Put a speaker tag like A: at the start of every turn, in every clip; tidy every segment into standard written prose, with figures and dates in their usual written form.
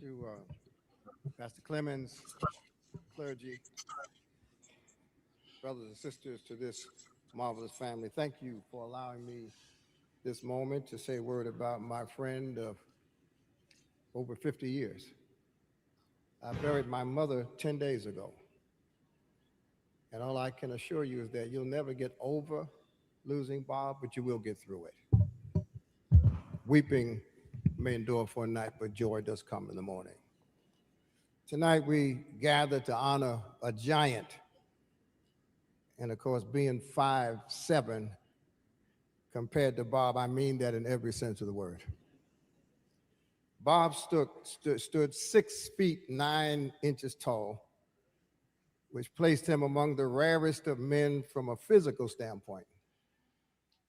A: to Pastor Clemens, clergy, brothers and sisters, to this marvelous family. Thank you for allowing me this moment to say a word about my friend of over 50 years. I buried my mother 10 days ago. And all I can assure you is that you'll never get over losing Bob, but you will get through it. Weeping may endure for a night, but joy does come in the morning. Tonight we gather to honor a giant. And of course, being 5'7" compared to Bob, I mean that in every sense of the word. Bob stood 6 feet 9 inches tall, which placed him among the rarest of men from a physical standpoint.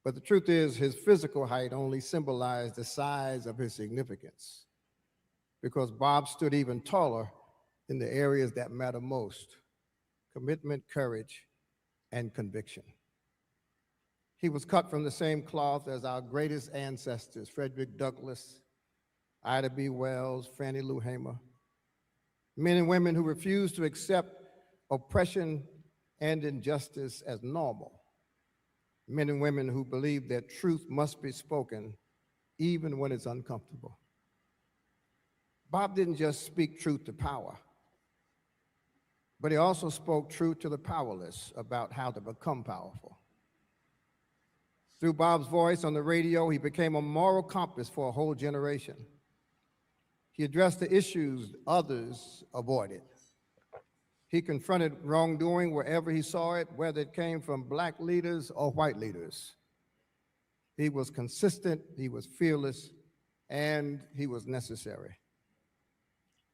A: But the truth is, his physical height only symbolized the size of his significance, because Bob stood even taller in the areas that matter most: commitment, courage, and conviction. He was cut from the same cloth as our greatest ancestors, Frederick Douglass, Ida B. Wells, Fannie Lou Hamer, men and women who refused to accept oppression and injustice as normal, men and women who believed that truth must be spoken even when it's uncomfortable. Bob didn't just speak truth to power, but he also spoke truth to the powerless about how to become powerful. Through Bob's voice on the radio, he became a moral compass for a whole generation. He addressed the issues others avoided. He confronted wrongdoing wherever he saw it, whether it came from Black leaders or white leaders. He was consistent, he was fearless, and he was necessary.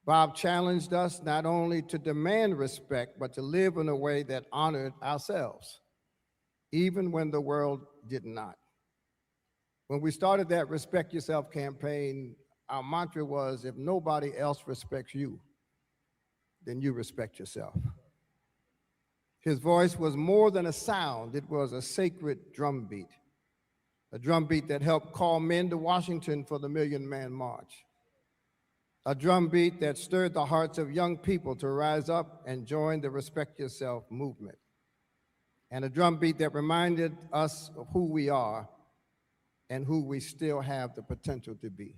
A: Bob challenged us not only to demand respect, but to live in a way that honored ourselves, even when the world did not. When we started that Respect Yourself campaign, our mantra was, if nobody else respects you, then you respect yourself. His voice was more than a sound, it was a sacred drumbeat, a drumbeat that helped call men to Washington for the Million Man March, a drumbeat that stirred the hearts of young people to rise up and join the Respect Yourself movement, and a drumbeat that reminded us of who we are and who we still have the potential to be.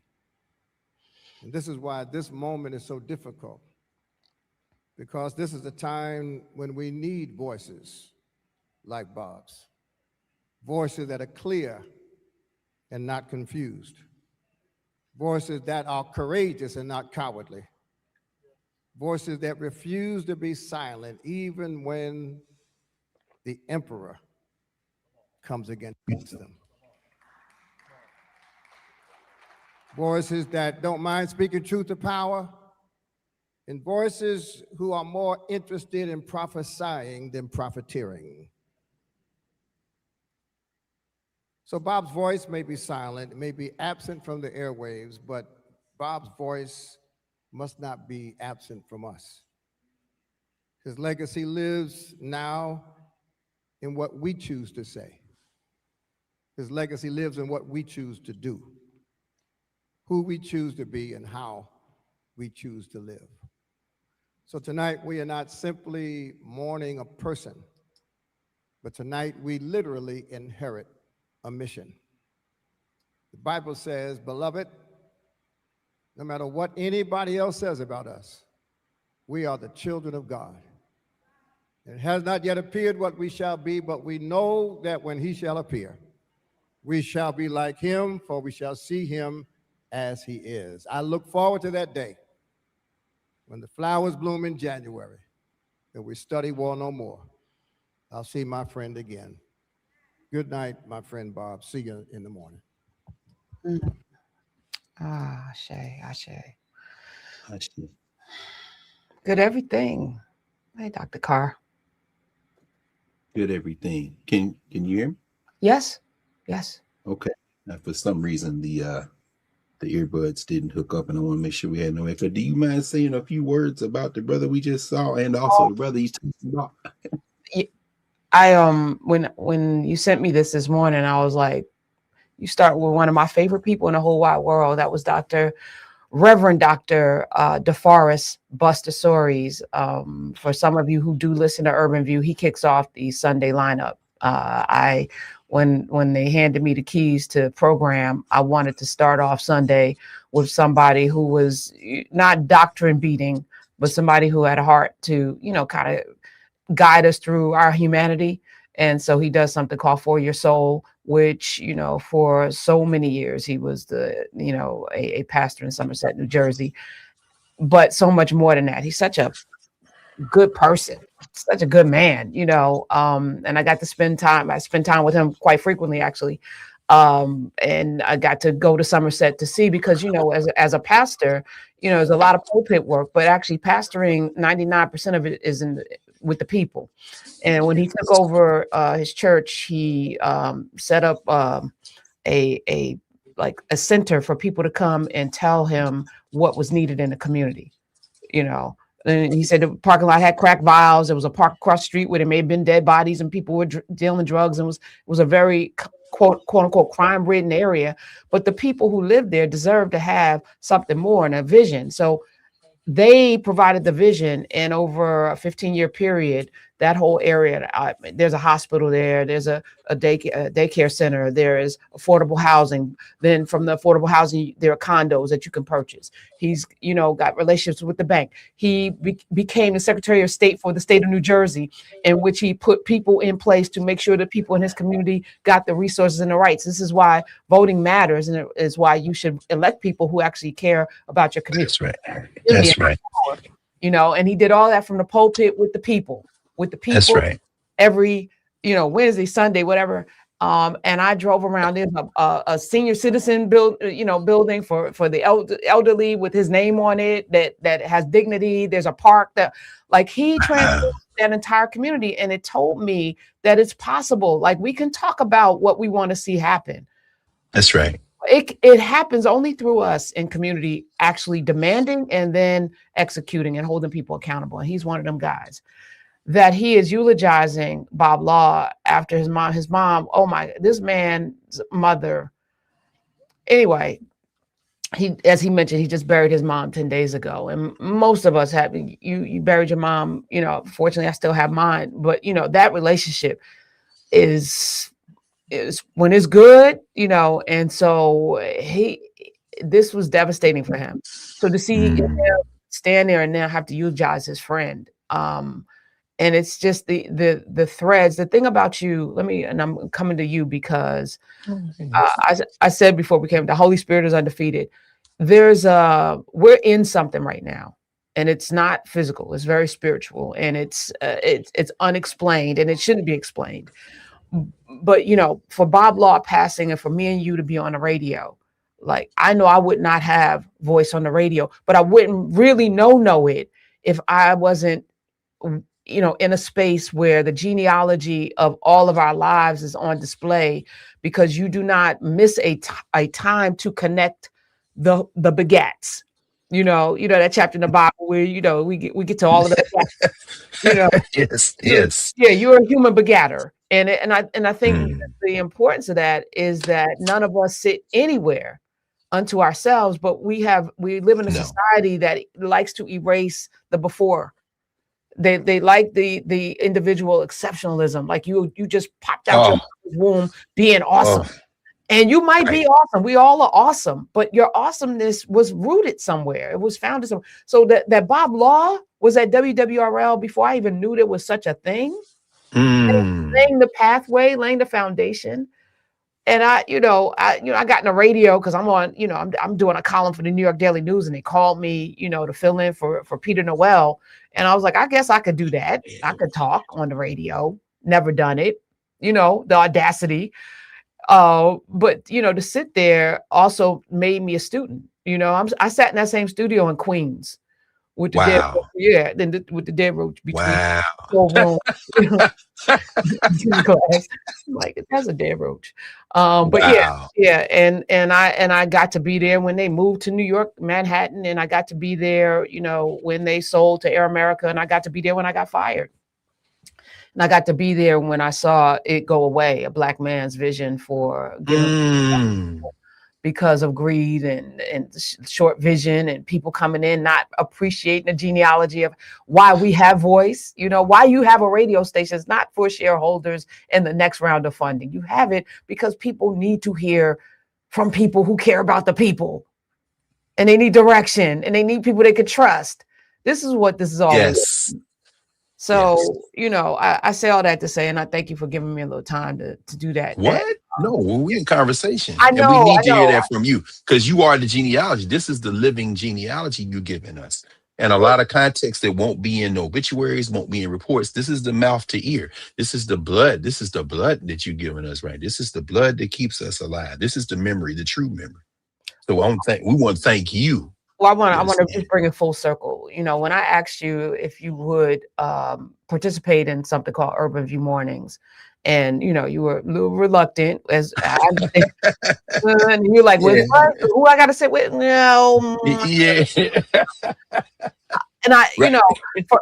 A: And this is why this moment is so difficult, because this is a time when we need voices like Bob's, voices that are clear and not confused, voices that are courageous and not cowardly, voices that refuse to be silent even when the emperor comes against them. Voices that don't mind speaking truth to power, and voices who are more interested in prophesying than profiteering. So Bob's voice may be silent, it may be absent from the airwaves, but Bob's voice must not be absent from us. His legacy lives now in what we choose to say. His legacy lives in what we choose to do, who we choose to be, and how we choose to live. So tonight, we are not simply mourning a person, but tonight we literally inherit a mission. The Bible says, beloved, no matter what anybody else says about us, we are the children of God. It has not yet appeared what we shall be, but we know that when he shall appear, we shall be like him, for we shall see him as he is. I look forward to that day when the flowers bloom in January and we study war no more. I'll see my friend again. Good night, my friend Bob. See you in the morning.
B: Ashe.
C: Good everything. Hey, Dr. Carr.
B: Good everything. Can you hear me?
C: Yes. Yes.
B: Okay. Now, for some reason, the earbuds didn't hook up, and I want to make sure we had no echo. Do you mind saying a few words about the brother we just saw, and also the brother he's talking about?
C: I when you sent me this morning, I was like, you start with one of my favorite people in the whole wide world. That was Dr. Reverend Dr. DeForest Buster Soaries. For some of you who do listen to Urban View, he kicks off the Sunday lineup. When they handed me the keys to program, I wanted to start off Sunday with somebody who was not doctrine beating, but somebody who had a heart to, kind of guide us through our humanity. And so he does something called For Your Soul, which, for so many years, he was a pastor in Somerset, New Jersey, but so much more than that. He's such a good person, such a good man, and I got to spend time. I spend time with him quite frequently, actually. And I got to go to Somerset to see, because, as a pastor, there's a lot of pulpit work, but actually pastoring, 99% of it is with the people. And when he took over his church, he set up a center for people to come and tell him what was needed in the community, And he said the parking lot had crack vials. There was a park across the street where there may have been dead bodies and people were dealing drugs, and it was a very quote unquote crime-ridden area. But the people who lived there deserved to have something more and a vision. So they provided the vision, and over a 15-year period, that whole area, there's a hospital there, there's a daycare center, there is affordable housing. Then from the affordable housing, there are condos that you can purchase. He's, got relationships with the bank. He became the Secretary of State for the state of New Jersey, in which he put people in place to make sure that people in his community got the resources and the rights. This is why voting matters, and it is why you should elect people who actually care about your community.
D: That's right. That's right.
C: And he did all that from the pulpit with the people.
D: That's right.
C: Every, Wednesday, Sunday, whatever. And I drove around. There's a senior citizen building for the elderly with his name on it that has dignity. There's a park that, he transformed that entire community. And it told me that it's possible. We can talk about what we want to see happen.
D: That's right.
C: It happens only through us in community actually demanding and then executing and holding people accountable. And he's one of them guys. That he is eulogizing Bob Law after his mom. Oh my, this man's mother. Anyway, as he mentioned, he just buried his mom 10 days ago. And most of us have, you buried your mom, fortunately I still have mine, but that relationship is when it's good, and so this was devastating for him. So to see him stand there and now have to eulogize his friend, and it's just the threads. The thing about you, and I'm coming to you because I said before we came, the Holy Spirit is undefeated. We're in something right now, and it's not physical. It's very spiritual, and it's unexplained, and it shouldn't be explained. But for Bob Law passing, and for me and you to be on the radio, I know I would not have voice on the radio, but I wouldn't really know it if I wasn't in a space where the genealogy of all of our lives is on display, because you do not miss a time to connect the begats. That chapter in the Bible where we get to all of that.
D: Yes.
C: Yeah, you're a human begatter, and I think the importance of that is that none of us sit anywhere unto ourselves, but we live in a society that likes to erase the before. They like the individual exceptionalism, you just popped out your womb being awesome. And you might be awesome. We all are awesome, but your awesomeness was rooted somewhere. It was founded somewhere. So that Bob Law was at WWRL before I even knew there was such a thing. Laying the pathway, laying the foundation. And I got in the radio because I'm on, I'm doing a column for the New York Daily News, and they called me, to fill in for Peter Noel. And I was like, I guess I could do that. I could talk on the radio. Never done it, the audacity. But to sit there also made me a student. I sat in that same studio in Queens with the with the dead roach between room. Like, that's a dead roach. But and I got to be there when they moved to New York, Manhattan, and I got to be there, when they sold to Air America, and I got to be there when I got fired. And I got to be there when I saw it go away, a Black man's vision for giving because of greed and short vision and people coming in not appreciating the genealogy of why we have voice. You know, why you have a radio station is not for shareholders in the next round of funding. You have it because people need to hear from people who care about the people, and they need direction, and they need people they could trust. This is what this is all.
D: Yes.
C: So,
D: Yes.
C: you know, I say all that to say, and I thank you for giving me a little time to do that.
D: What? No, we in conversation.
C: I
D: And we
C: know,
D: need
C: I
D: to hear
C: know.
D: that from you because you are the genealogy. This is the living genealogy you're giving us. And a lot of context that won't be in obituaries, won't be in reports. This is the mouth to ear. This is the blood. This is the blood that you're giving us, right? This is the blood that keeps us alive. This is the memory, the true memory. So we want to thank you.
C: Well, I want to just bring it full circle. You know, when I asked you if you would participate in something called Urban View Mornings, and you know, you were a little reluctant, as I understand, and you're like, "With what? Who I got to sit with?" No,
D: Yeah.
C: and I,
D: Right.
C: you know,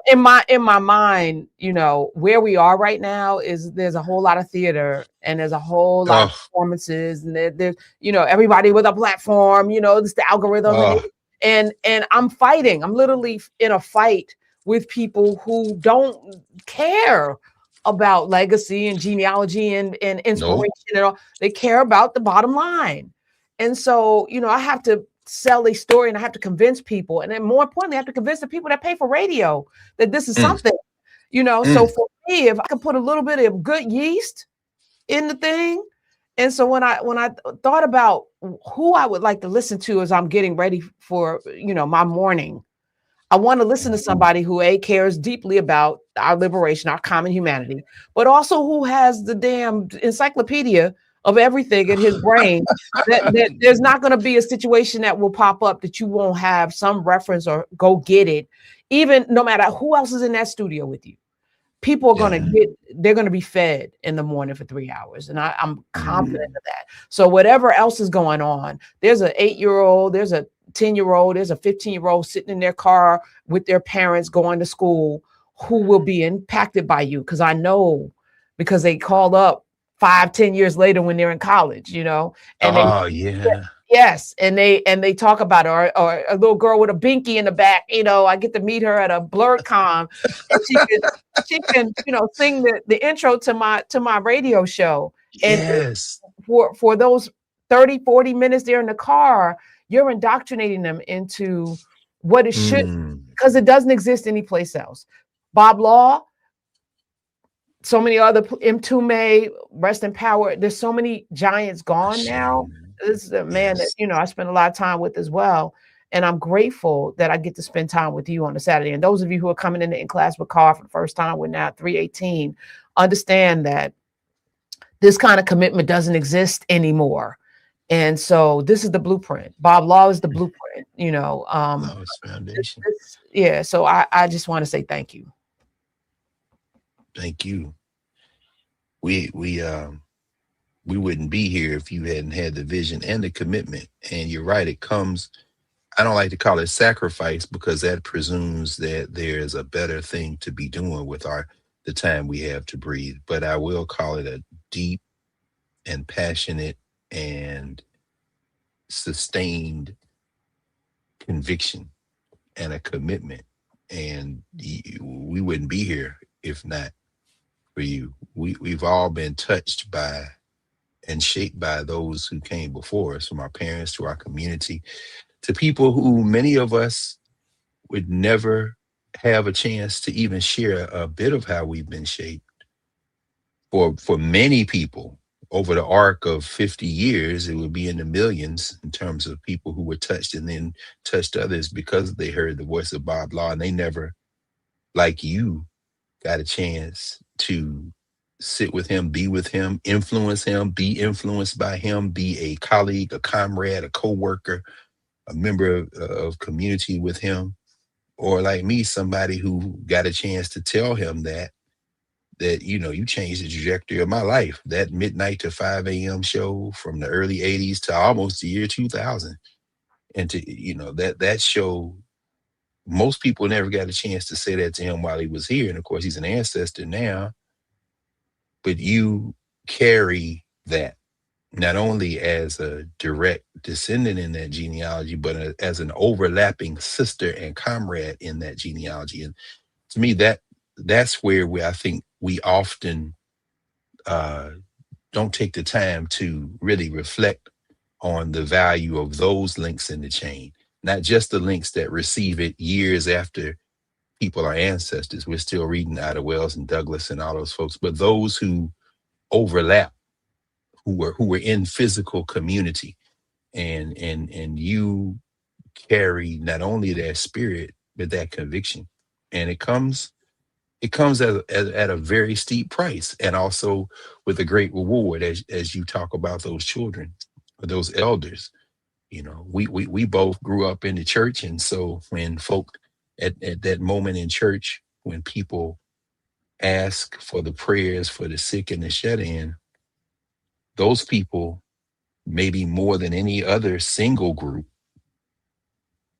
C: in my mind, you know, where we are right now is there's a whole lot of theater and there's a whole lot of performances, and there's you know, everybody with a platform. You know, it's the algorithm. And I'm fighting. I'm literally in a fight with people who don't care about legacy and genealogy and inspiration at all. They care about the bottom line. And so, you know, I have to sell a story and I have to convince people. And then more importantly, I have to convince the people that pay for radio that this is something, you know. So for me, if I could put a little bit of good yeast in the thing. And so when I thought about who I would like to listen to as I'm getting ready for, you know, my morning, I want to listen to somebody who cares deeply about our liberation, our common humanity, but also who has the damn encyclopedia of everything in his brain. that there's not going to be a situation that will pop up that you won't have some reference or go get it, even no matter who else is in that studio with you. People are they're going to be fed in the morning for 3 hours. And I'm confident of that. So whatever else is going on, there's an 8-year-old, there's a 10-year-old, there's a 15-year-old sitting in their car with their parents going to school who will be impacted by you. Cause I know, because they called up 5-10 years later when they're in college, you know, and yes. And they talk about it, or a little girl with a binky in the back, you know, I get to meet her at a BlurredCon, and she can, you know, sing the intro to my radio show. And for those 30-40 minutes they're in the car, you're indoctrinating them into what it should, because it doesn't exist anyplace else. Bob Law, so many other, M2May, rest in power. There's so many giants gone now. This is a man that, you know, I spend a lot of time with as well. And I'm grateful that I get to spend time with you on a Saturday. And those of you who are coming into In Class with Carr for the first time, we're now at 318, understand that this kind of commitment doesn't exist anymore. And so this is the blueprint. Bob Law is the blueprint, you know.
D: Law's foundation.
C: So I just want to say thank you.
D: Thank you. We wouldn't be here if you hadn't had the vision and the commitment. And you're right, it comes, I don't like to call it sacrifice, because that presumes that there's a better thing to be doing with the time we have to breathe. But I will call it a deep and passionate and sustained conviction and a commitment. And we wouldn't be here if not for you. We've all been touched by and shaped by those who came before us, from our parents to our community, to people who many of us would never have a chance to even share a bit of how we've been shaped. For many people, over the arc of 50 years, it would be in the millions in terms of people who were touched and then touched others because they heard the voice of Bob Law, and they never, like you, got a chance to sit with him, be with him, influence him, be influenced by him, be a colleague, a comrade, a co-worker, a member of community with him, or like me, somebody who got a chance to tell him that, you know, you changed the trajectory of my life. That midnight to 5 a.m. show from the early 80s to almost the year 2000. And to, you know, that show, most people never got a chance to say that to him while he was here. And of course, he's an ancestor now. But you carry that. not only as a direct descendant in that genealogy, but as an overlapping sister and comrade in that genealogy. And to me, that's where I think we often don't take the time to really reflect on the value of those links in the chain, not just the links that receive it years after people are ancestors. We're still reading Ida Wells and Douglas and all those folks, but those who overlap, who were in physical community, and you carry not only that spirit but that conviction, and it comes at a very steep price, and also with a great reward, as you talk about those children, those elders. You know, we both grew up in the church, and so when folk at that moment in church, when people ask for the prayers for the sick and the shut in, those people, maybe more than any other single group,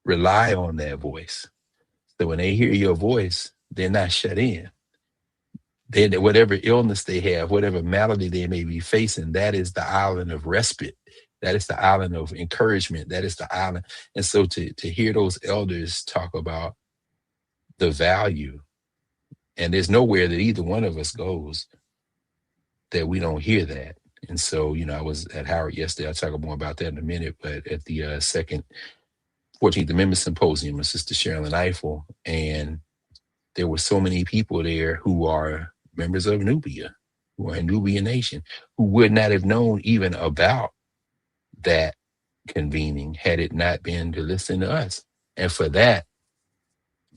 D: rely on that voice. So when they hear your voice, they're not shut in. They, whatever illness they have, whatever malady they may be facing, that is the island of respite. That is the island of encouragement. That is the island. And so to hear those elders talk about the value, and there's nowhere that either one of us goes that we don't hear that. And so, you know, I was at Howard yesterday. I'll talk more about that in a minute, but at the second 14th Amendment Symposium with Sister Sherilyn Eiffel, and there were so many people there who are members of Nubia, who are a Nubian nation, who would not have known even about that convening had it not been to listen to us. And for that,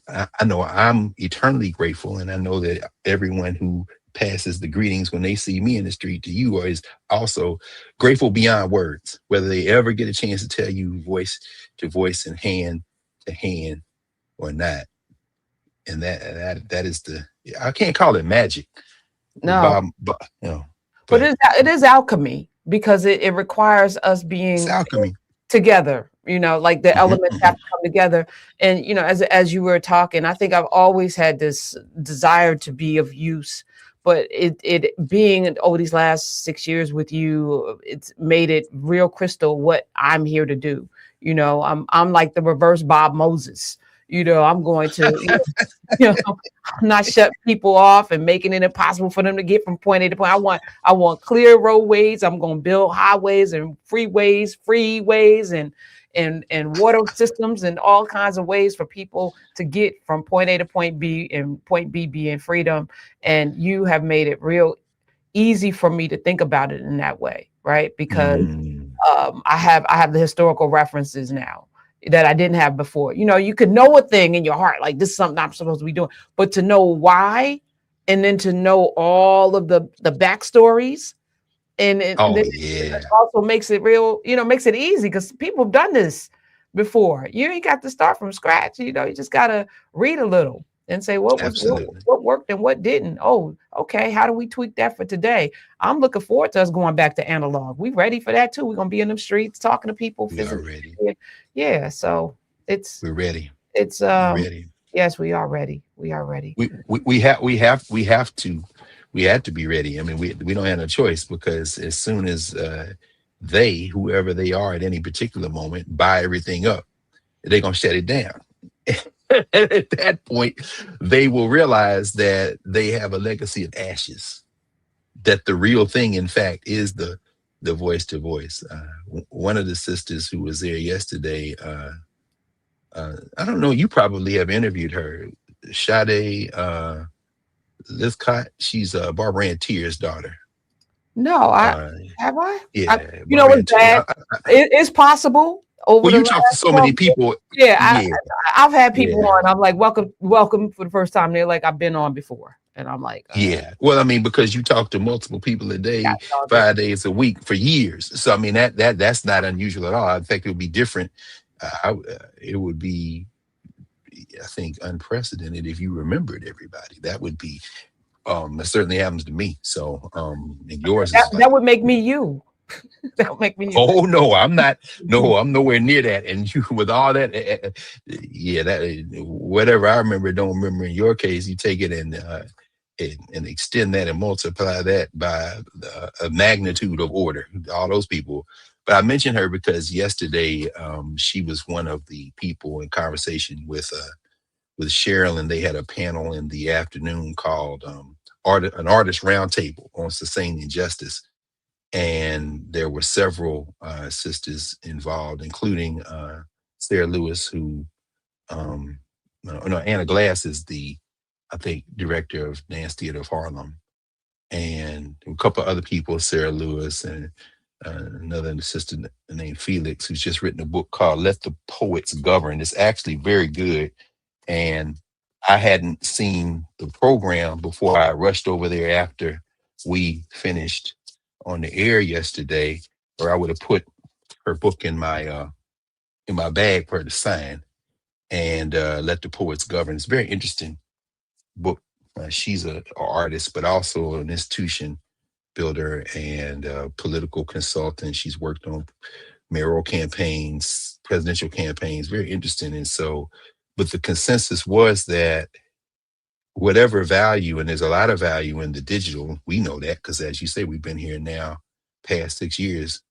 D: I know I'm eternally grateful, and I know that everyone who passes the greetings when they see me in the street to you is also grateful beyond words, whether they ever get a chance to tell you voice to voice and hand to hand or not. And that is I can't call it magic.
C: No,
D: but you know,
C: but it is alchemy, because it requires us being
D: it's alchemy
C: together, you know, like the elements have to come together. And, you know, as you were talking, I think I've always had this desire to be of use, but it being over these last 6 years with you, it's made it real crystal what I'm here to do. You know, I'm like the reverse Bob Moses. You know, I'm going to, you know, not shut people off and making it impossible for them to get from point A to point. I want clear roadways. I'm going to build highways and freeways and water systems and all kinds of ways for people to get from point A to point B, and point B being freedom. And you have made it real easy for me to think about it in that way, right? Because I have the historical references now that I didn't have before. You know, you could know a thing in your heart, like this is something I'm supposed to be doing, but to know why, and then to know all of the backstories, and it also makes it real, you know, makes it easy, because people have done this before. You ain't got to start from scratch. You know, you just got to read a little and say what worked and what didn't. Oh, okay, how do we tweak that for today? I'm looking forward to us going back to analog. We ready for that too. We're gonna be in them streets talking to people.
D: We are ready.
C: Yeah, so
D: we're ready.
C: It's
D: ready.
C: Yes, we are ready. We are ready.
D: We have to be ready. I mean, we don't have no choice, because as soon as whoever they are at any particular moment, buy everything up, they're gonna shut it down. At that point, they will realize that they have a legacy of ashes, that the real thing, in fact, is the voice to voice. One of the sisters who was there yesterday, I don't know, you probably have interviewed her, Sade Lithcott. She's Barbara Ann Teer's daughter.
C: No, have I?
D: Yeah.
C: You know what's bad? It's possible.
D: Well, you talk to so many people.
C: Yeah, I've had people on. I'm like, welcome for the first time. They're like, I've been on before, and I'm like,
D: yeah. Well, I mean, because you talk to multiple people a day, 5 days a week for years. So I mean, that's not unusual at all. In fact, it would be different. It would be, I think, unprecedented if you remembered everybody. That would be. That certainly happens to me. So, and yours
C: that would make me you. That would make me.
D: Oh no, I'm not. No, I'm nowhere near that. And you, with all that, yeah, that whatever I remember, don't remember. In your case, you take it and extend that and multiply that by a magnitude of order. All those people. But I mentioned her because yesterday she was one of the people in conversation with Cheryl, and they had a panel in the afternoon called an artist roundtable on sustaining justice. And there were several sisters involved, including Sarah Lewis, who no, Anna Glass is the, I think, director of Dance Theater of Harlem, and a couple of other people, Sarah Lewis and another assistant named Felix, who's just written a book called Let the Poets Govern. It's actually very good. And I hadn't seen the program before I rushed over there after we finished on the air yesterday, or I would have put her book in my bag for her to sign. And Let the Poets Govern. It's a very interesting book. She's an artist, but also an institution builder and political consultant. She's worked on mayoral campaigns, presidential campaigns, very interesting. And so, but the consensus was that whatever value, and there's a lot of value in the digital, we know that because as you say, we've been here now past 6 years,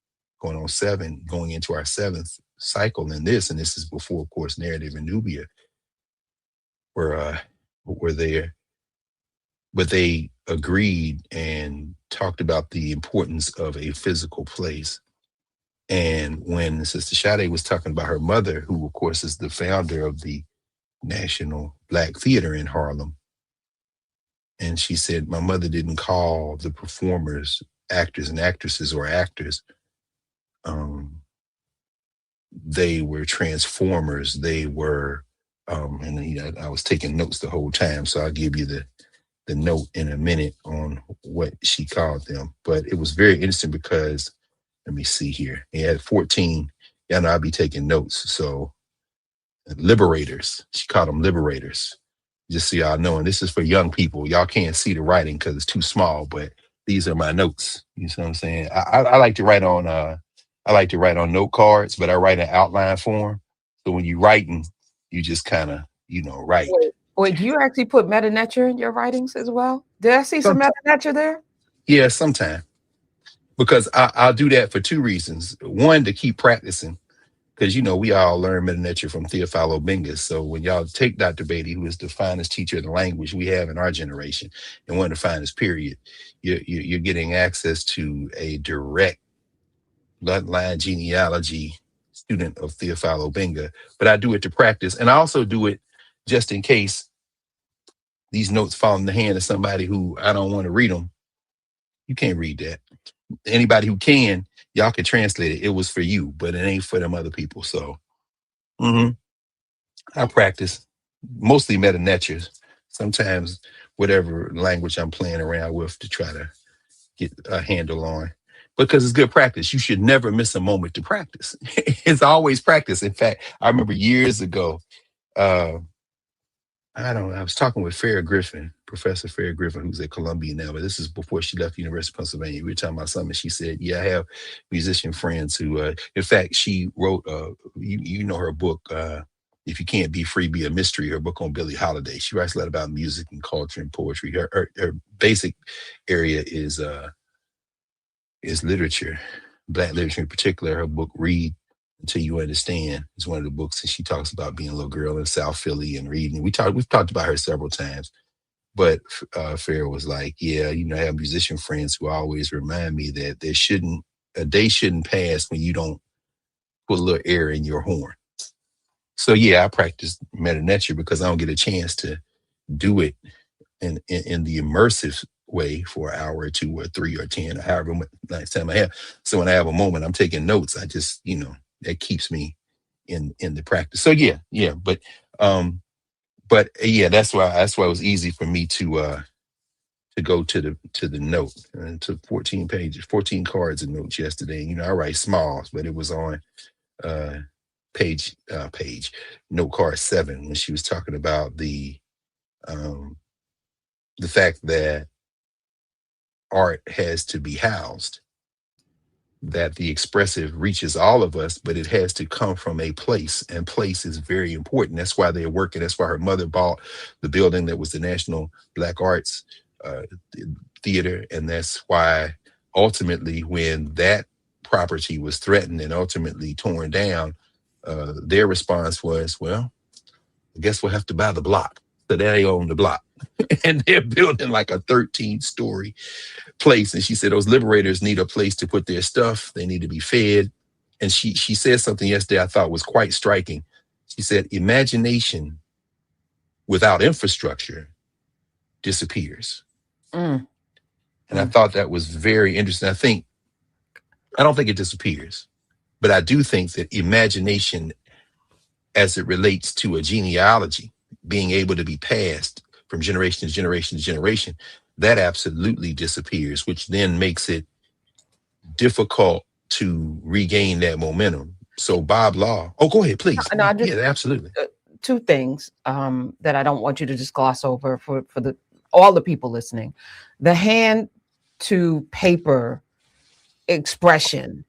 D: going on 7, going into our 7th cycle in this, and this is before, of course, Knarrative and Nubia were there. But they agreed and talked about the importance of a physical place. And when Sister Sade was talking about her mother, who of course is the founder of the National Black Theater in Harlem, and she said, my mother didn't call the performers actors and actresses or actors. They were transformers. They were, and I was taking notes the whole time, so I'll give you the note in a minute on what she called them. But it was very interesting because, let me see here. He had 14, y'all know I'll be taking notes. So liberators, she called them liberators. Just so y'all know, and this is for young people. Y'all can't see the writing because it's too small, but these are my notes. You know what I'm saying? I like to write on note cards, but I write in outline form. So when you're writing, you just kind of, write.
C: Wait, do you actually put meta nature in your writings as well? Did I see some meta nature there?
D: Yeah, sometime. Because I'll do that for 2 reasons. One, to keep practicing, because we all learn meta nature from Theophilo Bingus. So when y'all take Dr. Beatty, who is the finest teacher of the language we have in our generation, and one of the finest, period, you're getting access to a direct bloodline genealogy student of Theophilo Binga. But I do it to practice, and I also do it just in case these notes fall in the hand of somebody who I don't want to read them. You can't read that. Anybody who can, y'all can translate it. It was for you, but it ain't for them other people. So I practice mostly meta natures. Sometimes whatever language I'm playing around with to try to get a handle on, because it's good practice. You should never miss a moment to practice. It's always practice. In fact, I remember years ago, I was talking with Farrah Griffin, Professor Farrah Griffin, who's at Columbia now, but this is before she left the University of Pennsylvania. We were talking about something. She said, yeah, I have musician friends who, in fact, she wrote, you know her book, If You Can't Be Free, Be a Mystery, her book on Billie Holiday. She writes a lot about music and culture and poetry. Her basic area is literature, Black literature in particular. Her book, Read Until You Understand, is one of the books, and she talks about being a little girl in South Philly and reading. We've talked about her several times, but Farrah was like, yeah, I have musician friends who always remind me that a day shouldn't pass when you don't put a little air in your horn. So yeah, I practice meta nature because I don't get a chance to do it in the immersive way for an hour or 2 or 3 or 10 or however much time I have. So when I have a moment, I'm taking notes. I just, that keeps me in the practice. So yeah. But yeah, that's why it was easy for me to go to the note, and took 14 cards of notes yesterday. I write smalls, but it was on page note card 7 when she was talking about the fact that art has to be housed, that the expressive reaches all of us, but it has to come from a place, and place is very important. That's why they're working. That's why her mother bought the building that was the National Black Arts uh, theater, and that's why ultimately, when that property was threatened and ultimately torn down, their response was, "Well, I guess we'll have to buy the block." So they own the block, and they're building like a 13-story place. And she said those liberators need a place to put their stuff. They need to be fed. And she said something yesterday I thought was quite striking. She said, "Imagination without infrastructure disappears."
C: Mm.
D: And I thought that was very interesting. I don't think it disappears, but I do think that imagination, as it relates to a genealogy, being able to be passed from generation to generation to generation, that absolutely disappears, which then makes it difficult to regain that momentum. So Bob Law, oh, go ahead, please.
C: No, I just,
D: yeah, absolutely.
C: Two things that I don't want you to just gloss over for all the people listening. The hand to paper expression,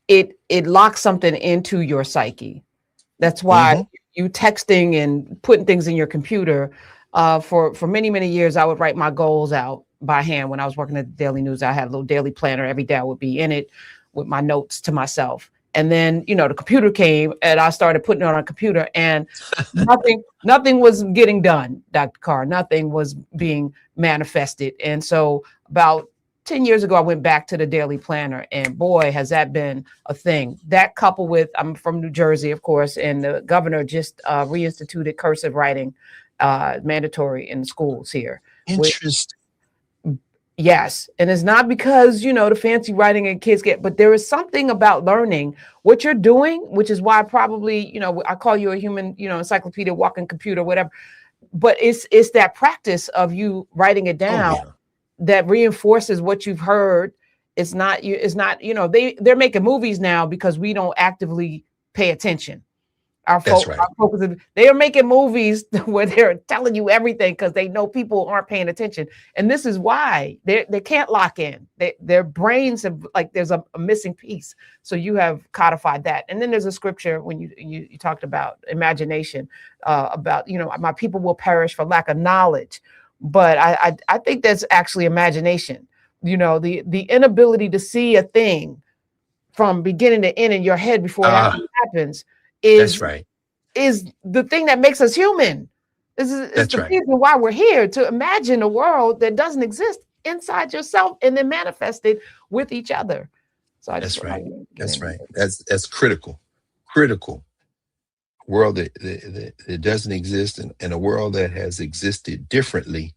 C: it locks something into your psyche. That's why you texting and putting things in your computer. For many, many years, I would write my goals out by hand. When I was working at the Daily News, I had a little daily planner. Every day I would be in it with my notes to myself. And then, the computer came and I started putting it on a computer, and nothing was getting done, Dr. Carr. Nothing was being manifested. And so about 10 years ago, I went back to the daily planner, and boy, has that been a thing. That coupled with, I'm from New Jersey, of course, and the governor just reinstituted cursive writing mandatory in schools here.
D: Interesting.
C: Yes. And it's not because, the fancy writing and kids get, but there is something about learning what you're doing, which is why probably, I call you a human, encyclopedia, walking computer, whatever. But it's that practice of you writing it down that reinforces what you've heard. It's not, they're making movies now because we don't actively pay attention. Our focus is, they are making movies where they're telling you everything because they know people aren't paying attention. And this is why they can't lock in. Their brains have, like, there's a missing piece. So you have codified that. And then there's a scripture when you talked about imagination, about, my people will perish for lack of knowledge. But I think that's actually imagination. The inability to see a thing from beginning to end in your head before it actually happens is the thing that makes us human. This is the reason why we're here, to imagine a world that doesn't exist inside yourself and then manifest it with each other. So
D: that's right. That's critical. World that doesn't exist, and a world that has existed differently,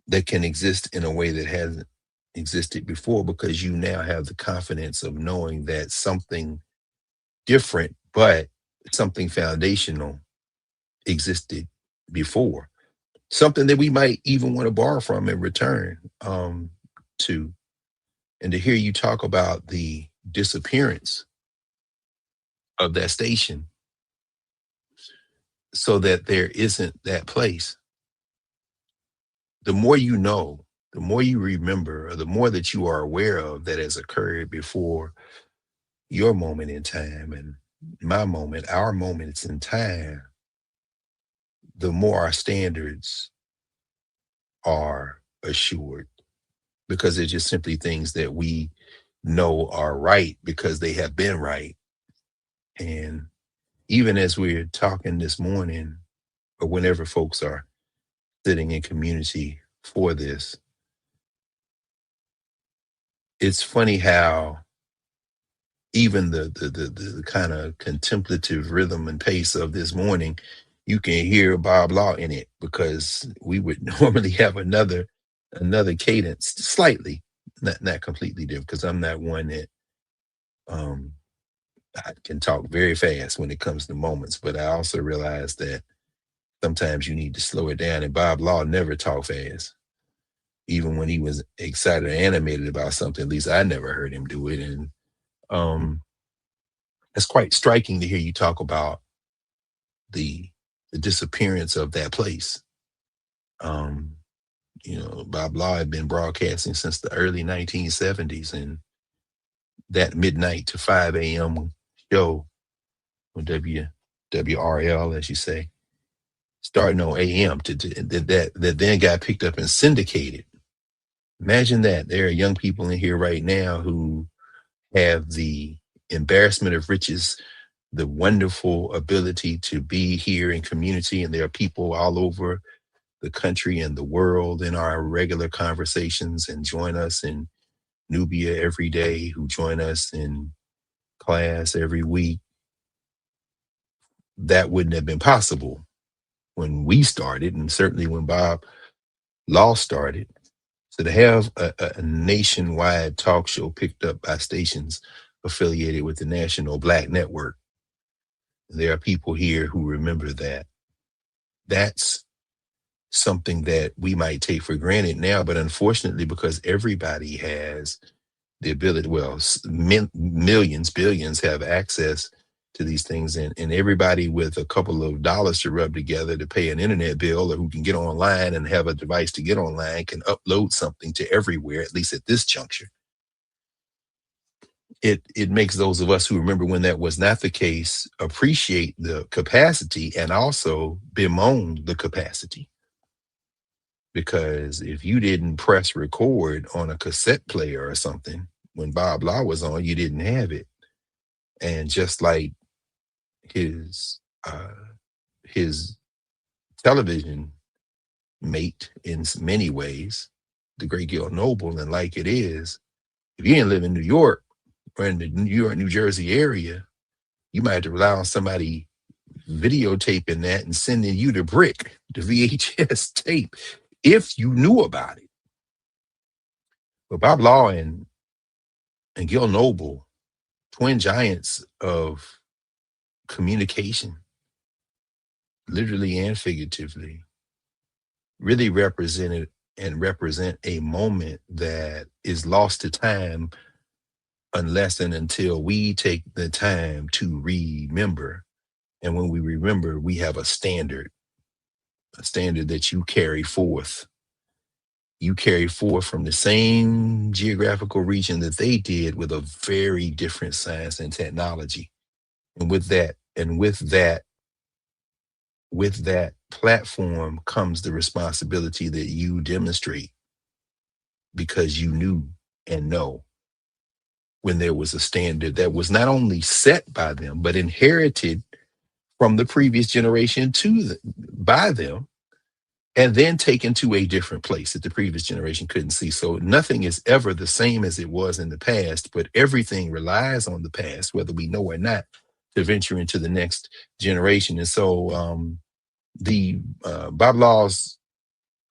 D: that can exist in a way that hasn't existed before, because you now have the confidence of knowing that something different, but something foundational, existed before. Something that we might even want to borrow from and return to. And to hear you talk about the disappearance of that station so that there isn't that place. The more you know, the more you remember, or the more that you are aware of that has occurred before your moment in time and my moment, our moments in time, the more our standards are assured, because they're just simply things that we know are right because they have been right. And even as we're talking this morning, or whenever folks are sitting in community for this, it's funny how even the kind of contemplative rhythm and pace of this morning, you can hear Bob Law in it, because we would normally have another cadence, slightly, not completely different, because I'm not one that I can talk very fast when it comes to moments, but I also realize that sometimes you need to slow it down. And Bob Law never talked fast. Even when he was excited or animated about something, at least I never heard him do it. And it's quite striking to hear you talk about the disappearance of that place. Bob Law had been broadcasting since the early 1970s, and that midnight to 5 a.m. show on WRL, as you say, starting on AM that then got picked up and syndicated. Imagine that. There are young people in here right now who have the embarrassment of riches, the wonderful ability to be here in community, and there are people all over the country and the world in our regular conversations and join us in Nubia every day, who join us in class every week. That wouldn't have been possible when we started, and certainly when Bob Law started. So to have a nationwide talk show picked up by stations affiliated with the National Black Network, there are people here who remember that. That's something that we might take for granted now, but unfortunately, because everybody has the ability, well, millions, billions have access to these things, and everybody with a couple of dollars to rub together to pay an internet bill, or who can get online and have a device to get online, can upload something to everywhere, at least at this juncture. It makes those of us who remember when that was not the case appreciate the capacity and also bemoan the capacity. Because if you didn't press record on a cassette player or something when Bob Law was on, you didn't have it. And just like his television mate in many ways, the great Gil Noble, and like it is, if you didn't live in New York or in the New York, New Jersey area, you might have to rely on somebody videotaping that and sending you the brick, the VHS tape, if you knew about it. But Bob Law and Gil Noble, twin giants of communication, literally and figuratively, really represent a moment that is lost to time unless and until we take the time to remember. And when we remember, we have a standard that you carry forth. You carry forth from the same geographical region that they did, with a very different science and technology. And with that platform comes the responsibility that you demonstrate, because you knew and know when there was a standard that was not only set by them, but inherited from the previous generation by them, and then taken to a different place that the previous generation couldn't see. So nothing is ever the same as it was in the past, but everything relies on the past, whether we know or not, to venture into the next generation. And so the Bob Law's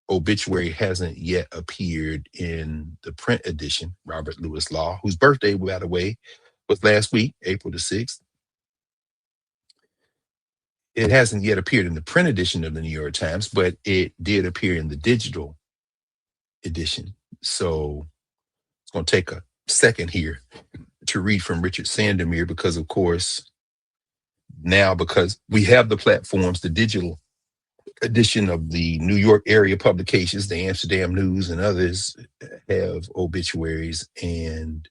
D: obituary hasn't yet appeared in the print edition. Robert Lewis Law, whose birthday, by the way, was last week, April the 6th. It hasn't yet appeared in the print edition of the New York Times, but it did appear in the digital edition. So it's going to take a second here to read from Richard Sandermeer, because, of course, now, because we have the platforms, the digital edition of the New York area publications, the Amsterdam News and others, have obituaries. And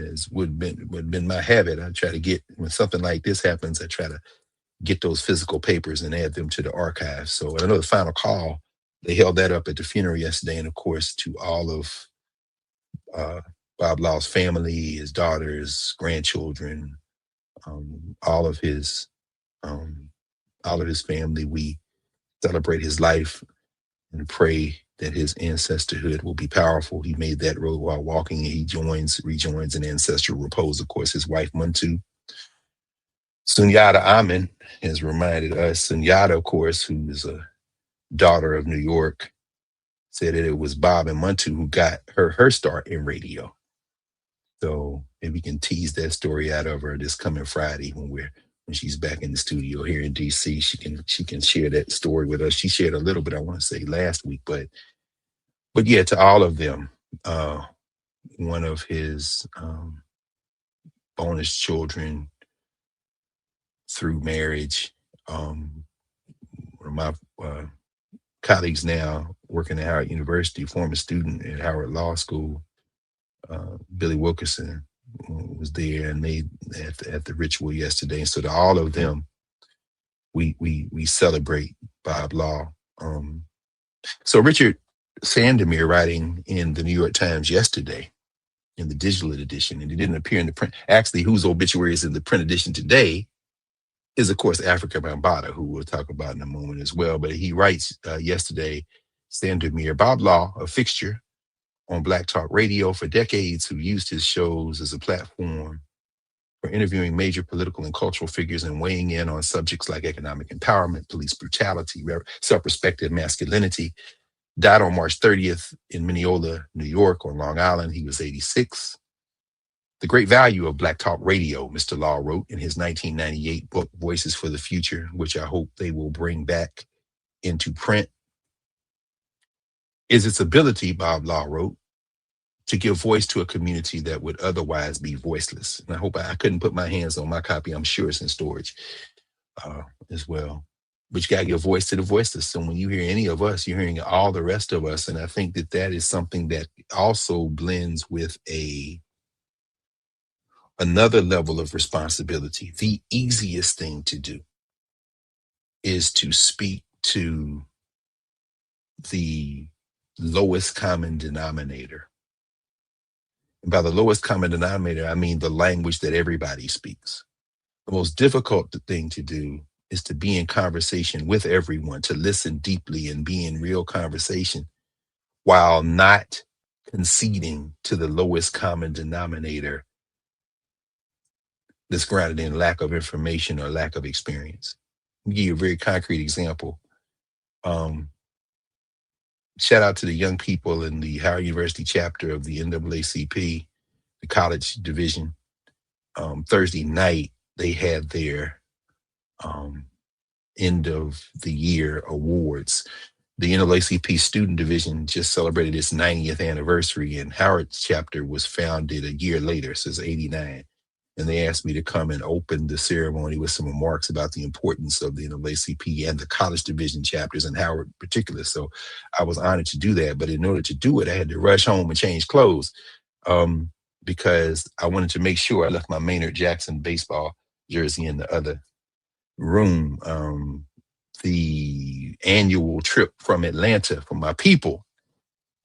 D: as would have been my habit, I try to get, when something like this happens, I try to get those physical papers and add them to the archive. So I know the final call, they held that up at the funeral yesterday. And of course, to all of Bob Law's family, his daughters, grandchildren, all of his family, we celebrate his life and pray that his ancestorhood will be powerful. He made that road while walking, and he rejoins an ancestral repose. Of course, his wife, Muntu. Sunyata Amen has reminded us. Sunyata, of course, who is a daughter of New York, said that it was Bob and Muntu who got her start in radio. So maybe we can tease that story out of her this coming Friday when she's back in the studio here in DC. She can share that story with us. She shared a little bit, I want to say, last week, but yeah, to all of them, one of his bonus children through marriage, one of my colleagues now working at Howard University, former student at Howard Law School, Billy Wilkerson, was there, and they at the ritual yesterday. And so to all of them, we celebrate Bob Law. So Richard Sandomir, writing in the New York Times yesterday in the digital edition, and he didn't appear in the print. Actually, whose obituary is in the print edition today is, of course, Africa Bambaataa, who we'll talk about in a moment as well. But he writes yesterday, Sandomir, Bob Law, a fixture on Black Talk Radio for decades, who used his shows as a platform for interviewing major political and cultural figures and weighing in on subjects like economic empowerment, police brutality, self-respect, and masculinity, died on March 30th in Mineola, New York, on Long Island. He was 86. The great value of Black Talk Radio, Mr. Law wrote in his 1998 book, Voices for the Future, which I hope they will bring back into print, is its ability, Bob Law wrote, to give voice to a community that would otherwise be voiceless. And I hope I couldn't put my hands on my copy. I'm sure it's in storage as well. But you got to give voice to the voiceless. So when you hear any of us, you're hearing all the rest of us. And I think that that is something that also blends with another level of responsibility. The easiest thing to do is to speak to the lowest common denominator. And by the lowest common denominator, I mean the language that everybody speaks. The most difficult thing to do is to be in conversation with everyone, to listen deeply and be in real conversation while not conceding to the lowest common denominator that's grounded in lack of information or lack of experience. I'll give you a very concrete example. Shout out to the young people in the Howard University chapter of the NAACP, the college division. Thursday night, they had their end of the year awards. The NAACP student division just celebrated its 90th anniversary, and Howard's chapter was founded a year later, so it's 89. And they asked me to come and open the ceremony with some remarks about the importance of the NAACP and the college division chapters and Howard in particular. So I was honored to do that. But in order to do it, I had to rush home and change clothes because I wanted to make sure I left my Maynard Jackson baseball jersey in the other room. The annual trip from Atlanta for my people,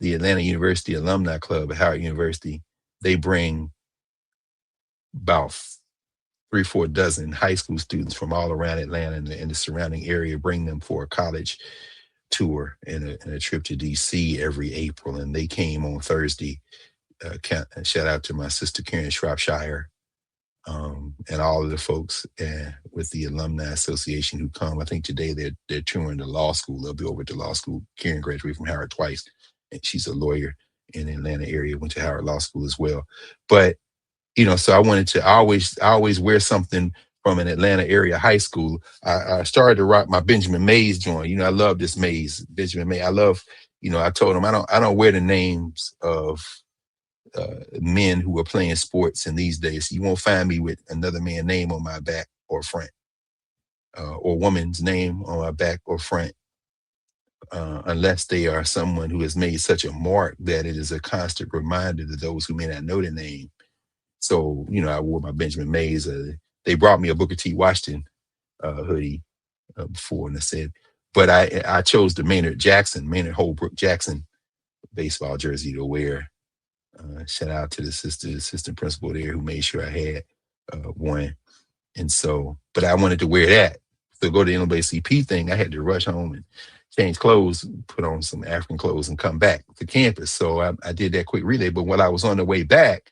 D: the Atlanta University Alumni Club at Howard University, they bring about 3 or 4 dozen high school students from all around Atlanta and the surrounding area, bring them for a college tour and a trip to DC every April. And they came on Thursday. Shout out to my sister Karen Shropshire and all of the folks with the Alumni Association who come. I think today they're touring the law school. They'll be over at the law school. Karen graduated from Howard twice, and she's a lawyer in the Atlanta area, went to Howard Law School as well. But so I wanted to always wear something from an Atlanta area high school. I started to rock my Benjamin Mays joint. I love this Mays, Benjamin Mays. I love, I told him I don't wear the names of men who are playing sports in these days. You won't find me with another man's name on my back or front, or woman's name on my back or front, unless they are someone who has made such a mark that it is a constant reminder to those who may not know the name. So, I wore my Benjamin Mays. They brought me a Booker T. Washington hoodie before, and I said, but I chose the Maynard Holbrook Jackson baseball jersey to wear. Shout out to the assistant principal there who made sure I had one. And so, but I wanted to wear that. So go to the NAACP thing, I had to rush home and change clothes, put on some African clothes and come back to campus. So I did that quick relay. But when I was on the way back,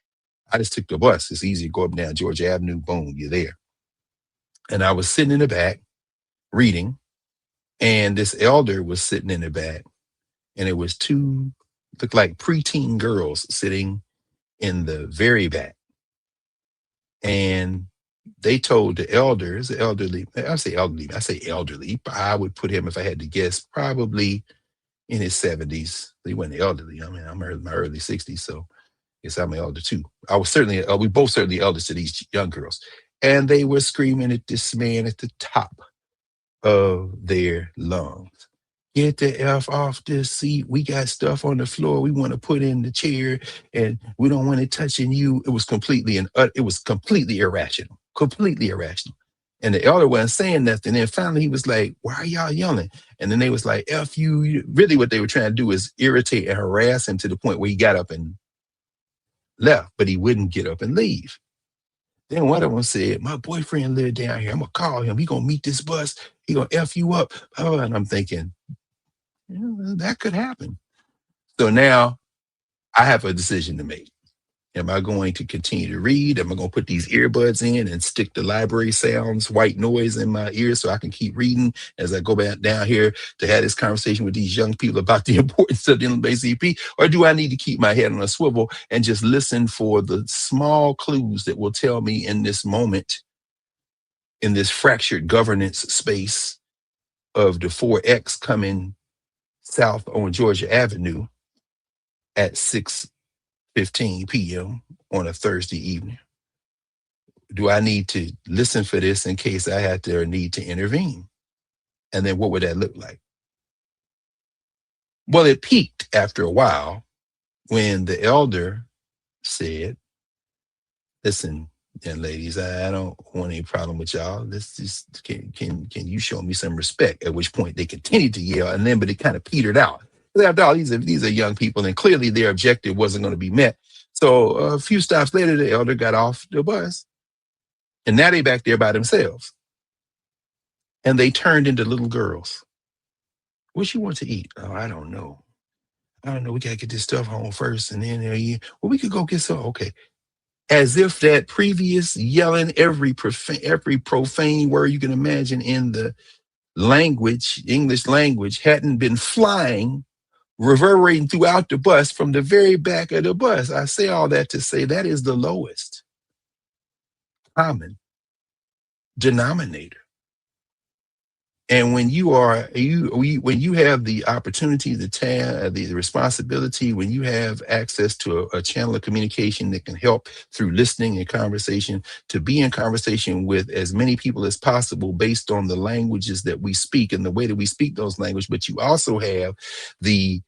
D: I just took the bus. It's easy to go up and down Georgia Avenue, boom, you're there. And I was sitting in the back reading, and this elder was sitting in the back, and it was 2, looked like preteen girls sitting in the very back. And they told the elders, elderly, I say elderly, I would put him, if I had to guess, probably in his 70s. He wasn't elderly. I mean, I'm in my early 60s, so yes, I'm an elder too. We both certainly elders to these young girls. And they were screaming at this man at the top of their lungs. Get the F off this seat. We got stuff on the floor we want to put in the chair, and we don't want it touching you. It was completely irrational. Completely irrational. And the elder wasn't saying nothing. And then finally he was like, why are y'all yelling? And then they was like, F you. Really what they were trying to do is irritate and harass him to the point where he got up and left, but he wouldn't get up and leave. Then one of them said, my boyfriend lived down here. I'm going to call him. He going to meet this bus. He going to F you up. Oh, and I'm thinking, that could happen. So now I have a decision to make. Am I going to continue to read? Am I going to put these earbuds in and stick the library sounds, white noise in my ears so I can keep reading as I go back down here to have this conversation with these young people about the importance of the NAACP? Or do I need to keep my head on a swivel and just listen for the small clues that will tell me in this moment, in this fractured governance space of the 4X coming south on Georgia Avenue at 6:15 p.m. on a Thursday evening? Do I need to listen for this in case I had to or need to intervene? And then what would that look like? Well, it peaked after a while when the elder said, listen, young ladies, I don't want any problem with y'all. Let's just, can you show me some respect? At which point they continued to yell, and then, but it kind of petered out. After all, these are young people, and clearly their objective wasn't going to be met. So a few stops later, the elder got off the bus, and now they back there by themselves. And they turned into little girls. What you want to eat? Oh, I don't know. We got to get this stuff home first. And then, well, we could go get some. Okay. As if that previous yelling every profane word you can imagine in the language, English language, hadn't been flying, reverberating throughout the bus from the very back of the bus. I say all that to say that is the lowest common denominator. And when you have the opportunity, the responsibility, when you have access to a channel of communication that can help through listening and conversation, to be in conversation with as many people as possible based on the languages that we speak and the way that we speak those languages, but you also have the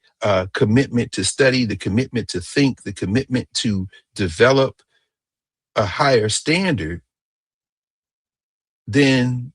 D: commitment to study, the commitment to think, the commitment to develop a higher standard, then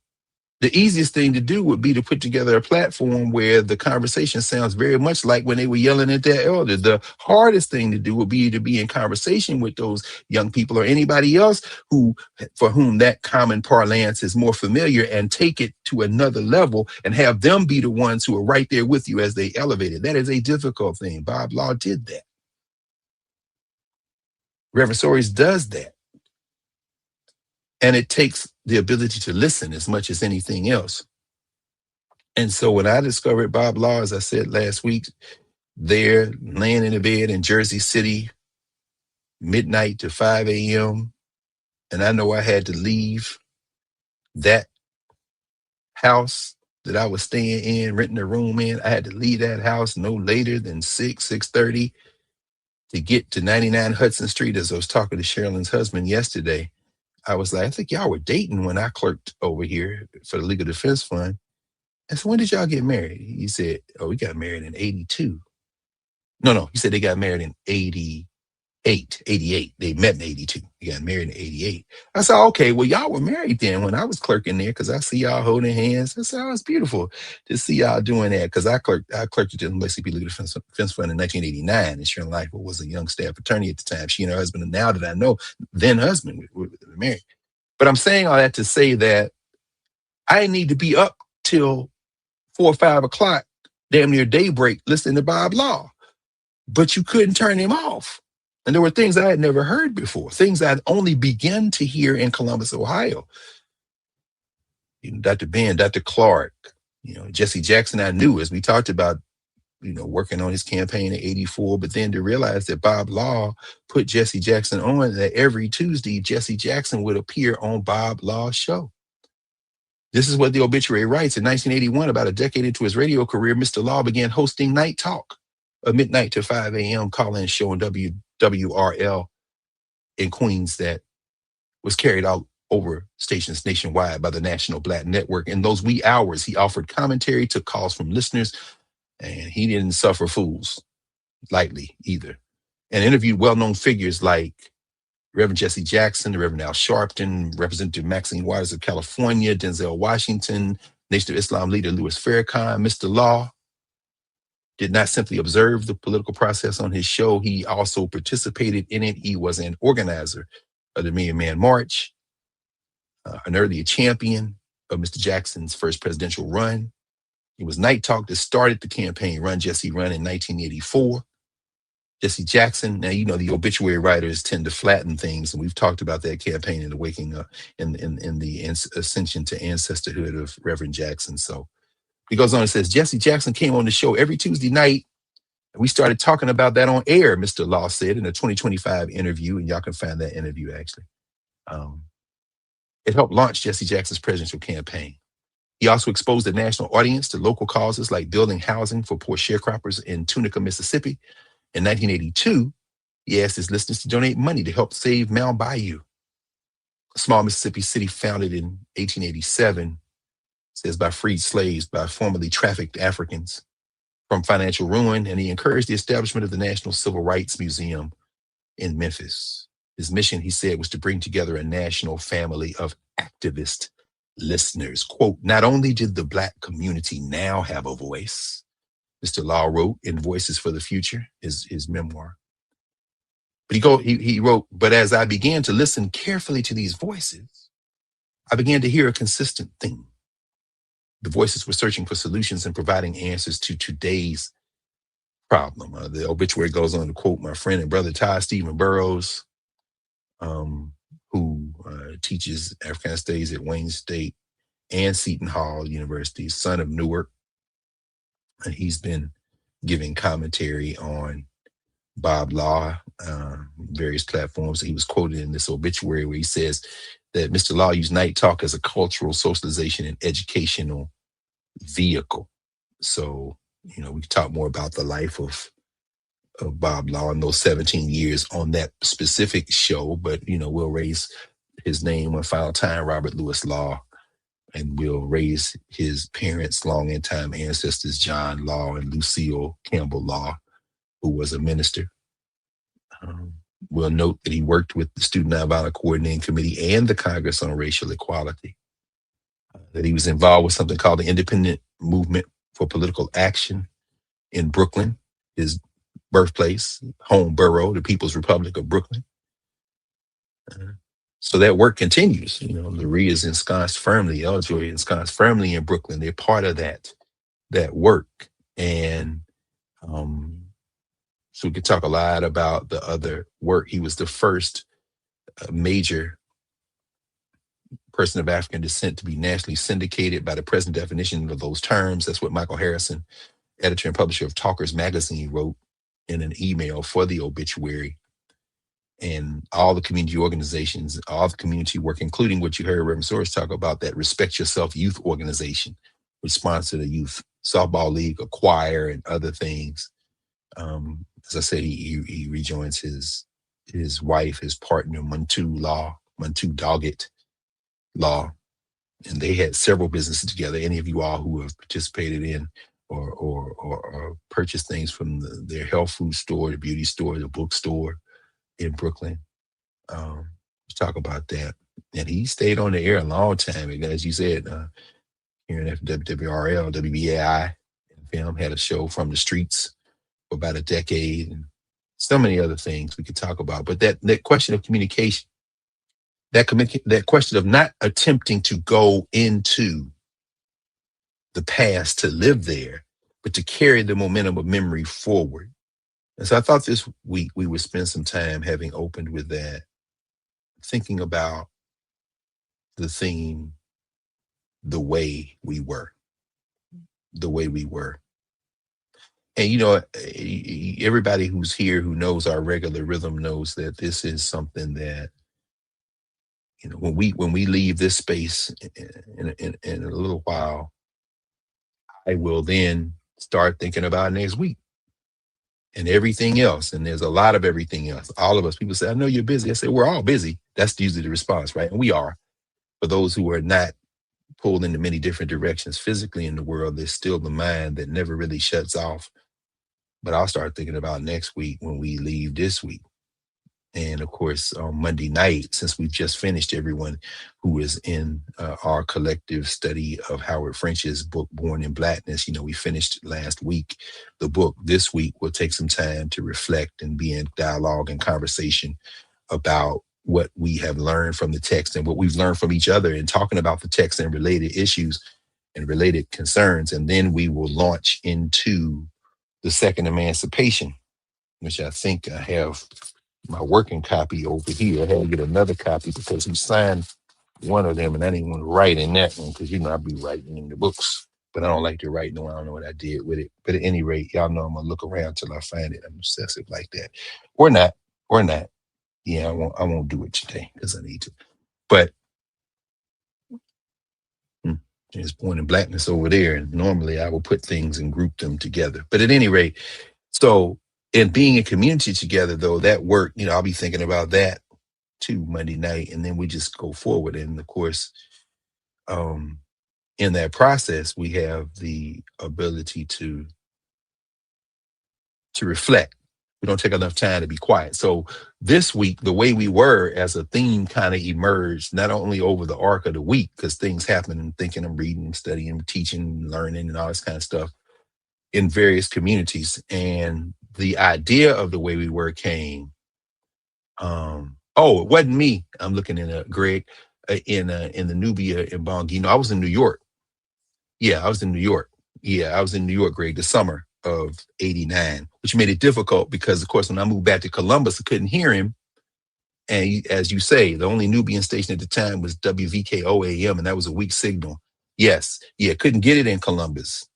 D: the easiest thing to do would be to put together a platform where the conversation sounds very much like when they were yelling at their elder. The hardest thing to do would be to be in conversation with those young people or anybody else for whom that common parlance is more familiar, and take it to another level and have them be the ones who are right there with you as they elevate it. That is a difficult thing. Bob Law did that. Reverend Stories does that. And it takes the ability to listen as much as anything else. And so when I discovered Bob Law, as I said last week, there laying in a bed in Jersey City, midnight to 5 a.m., and I know I had to leave that house that I was staying in, renting a room in. I had to leave that house no later than 6:30 to get to 99 Hudson Street. As I was talking to Sherilyn's husband yesterday, I was like, I think y'all were dating when I clerked over here for the Legal Defense Fund. I said, when did y'all get married? He said, oh, we got married in 82. No, he said they got married in 88. They met in 82. They got married in 88. I said, okay, well, y'all were married then when I was clerking there, because I see y'all holding hands. I said, oh, it's beautiful to see y'all doing that, because I clerked at the NAACP Legal Defense Fund in 1989, and Sharon Lightfoot was a young staff attorney at the time. She and her husband, and now that I know, then husband, were married. But I'm saying all that to say that I didn't need to be up till 4 or 5 o'clock, damn near daybreak, listening to Bob Law. But you couldn't turn him off. And there were things I had never heard before, things I'd only begun to hear in Columbus, Ohio. Dr. Ben, Dr. Clark, Jesse Jackson, I knew, as we talked about, working on his campaign in 84, but then to realize that Bob Law put Jesse Jackson on, that every Tuesday, Jesse Jackson would appear on Bob Law's show. This is what the obituary writes. In 1981, about a decade into his radio career, Mr. Law began hosting Night Talk, a midnight to 5 a.m. call-in show on WRL in Queens that was carried out over stations nationwide by the National Black Network. In those wee hours, he offered commentary, took calls from listeners, and he didn't suffer fools lightly either, and interviewed well-known figures like Reverend Jesse Jackson, the Reverend Al Sharpton, Representative Maxine Waters of California, Denzel Washington, Nation of Islam leader Louis Farrakhan. Mr. Law did not simply observe the political process on his show, he also participated in it. He was an organizer of the Million Man March, an early champion of Mr. Jackson's first presidential run. It was Night Talk that started the campaign Run Jesse Run in 1984. Jesse Jackson, now you know the obituary writers tend to flatten things, and we've talked about that campaign in the waking up in the ascension to ancestorhood of Reverend Jackson. So he goes on and says, Jesse Jackson came on the show every Tuesday night, and we started talking about that on air, Mr. Law said in a 2025 interview, and y'all can find that interview actually. It helped launch Jesse Jackson's presidential campaign. He also exposed the national audience to local causes like building housing for poor sharecroppers in Tunica, Mississippi. In 1982, he asked his listeners to donate money to help save Mount Bayou, a small Mississippi city founded in 1887, says by freed slaves, by formerly trafficked Africans, from financial ruin, and he encouraged the establishment of the National Civil Rights Museum in Memphis. His mission, he said, was to bring together a national family of activist listeners. Quote, not only did the Black community now have a voice, Mr. Law wrote in Voices for the Future, his memoir. But he wrote, but as I began to listen carefully to these voices, I began to hear a consistent theme. The voices were searching for solutions and providing answers to today's problem. The obituary goes on to quote my friend and brother Todd Stephen Burrows, who teaches Africana Studies at Wayne State and Seton Hall University, son of Newark. And he's been giving commentary on Bob Law, various platforms. He was quoted in this obituary where he says that Mr. Law used Night Talk as a cultural socialization and educational vehicle. So, you know, we can talk more about the life of Bob Law in those 17 years on that specific show, but, you know, we'll raise his name one final time, Robert Lewis Law, and we'll raise his parents' long and time ancestors, John Law and Lucille Campbell Law, who was a minister. We'll note that he worked with the Student Nonviolent Coordinating Committee and the Congress on Racial Equality, that he was involved with something called the Independent Movement for Political Action in Brooklyn, his birthplace, home borough, the People's Republic of Brooklyn. So that work continues. You know, Lurie is ensconced firmly, Eljoy ensconced firmly in Brooklyn. They're part of that work. And so we could talk a lot about the other work. He was the first major person of African descent to be nationally syndicated by the present definition of those terms. That's what Michael Harrison, editor and publisher of Talkers Magazine, wrote in an email for the obituary. And all the community organizations, all the community work, including what you heard Reverend Soros talk about, that Respect Yourself Youth Organization, which sponsored a youth softball league, a choir, and other things. As I said, he rejoins his wife, his partner, Muntu Doggett Law, and they had several businesses together. Any of you all who have participated in or purchased things from their health food store, the beauty store, the bookstore in Brooklyn, talk about that. And he stayed on the air a long time. And as you said, here in WWRL, WBAI, film had a show From the Streets for about a decade, and so many other things we could talk about. But that question of communication, that question of not attempting to go into the past to live there, but to carry the momentum of memory forward. And so I thought this week we would spend some time, having opened with that, thinking about the theme, the way we were. And, you know, everybody who's here who knows our regular rhythm knows that this is something that, you know, when we leave this space in a little while, I will then start thinking about next week and everything else. And there's a lot of everything else. All of us, people say, I know you're busy. I say, we're all busy. That's usually the response, right? And we are. For those who are not pulled into many different directions physically in the world, there's still the mind that never really shuts off. But I'll start thinking about next week when we leave this week. And of course, on Monday night, since we've just finished, everyone who is in our collective study of Howard French's book, Born in Blackness, we finished last week the book. This week, we'll take some time to reflect and be in dialogue and conversation about what we have learned from the text and what we've learned from each other, and talking about the text and related issues and related concerns. And then we will launch into the second emancipation, which I think I have my working copy over here. I had to get another copy because he signed one of them and I didn't want to write in that one because, I be writing in the books, but I don't like to write. No, I don't know what I did with it. But at any rate, y'all know I'm going to look around till I find it. I'm obsessive like that. Or not. Yeah, I won't do it today because I need to. But there's Born in Blackness over there. And normally I will put things and group them together. But at any rate, so in being in community together, though, that work, I'll be thinking about that too Monday night, and then we just go forward. And of course, in that process, we have the ability to reflect. We don't take enough time to be quiet. So this week, the way we were as a theme kind of emerged, not only over the arc of the week, because things happen and thinking and reading, studying, teaching, learning, and all this kind of stuff in various communities. And the idea of the way we were came. It wasn't me. I'm looking at Greg in the Nubia in Bangui. I was in New York. Yeah, I was in New York. Yeah, I was in New York, Greg, the summer of '89, which made it difficult because, of course, when I moved back to Columbus, I couldn't hear him. And as you say, the only Nubian station at the time was WVKO AM, and that was a weak signal. Yes, yeah, couldn't get it in Columbus,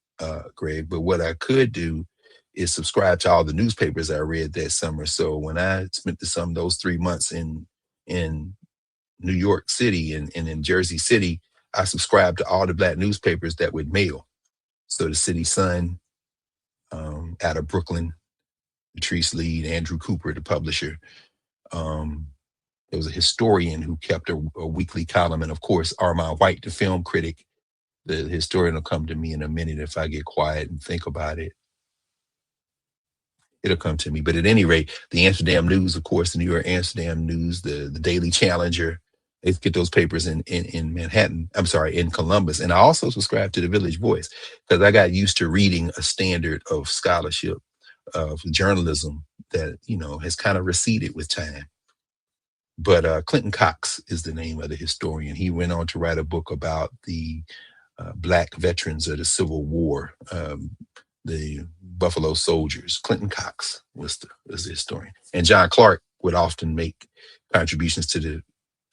D: Greg. But what I could do is subscribe to all the newspapers I read that summer. So when I spent those 3 months in New York City and in Jersey City, I subscribed to all the Black newspapers that would mail. So the City Sun, out of Brooklyn, Patrice Lead, Andrew Cooper, the publisher. There was a historian who kept a weekly column. And of course, Armand White, the film critic. The historian will come to me in a minute if I get quiet and think about it. It'll come to me. But at any rate, the Amsterdam News, of course, the New York Amsterdam News, the Daily Challenger, they get those papers in Manhattan. I'm sorry, in Columbus. And I also subscribe to the Village Voice because I got used to reading a standard of scholarship, of journalism that, has kind of receded with time. But Clinton Cox is the name of the historian. He went on to write a book about the Black veterans of the Civil War, the Buffalo Soldiers. Clinton Cox was the historian. And John Clark would often make contributions to the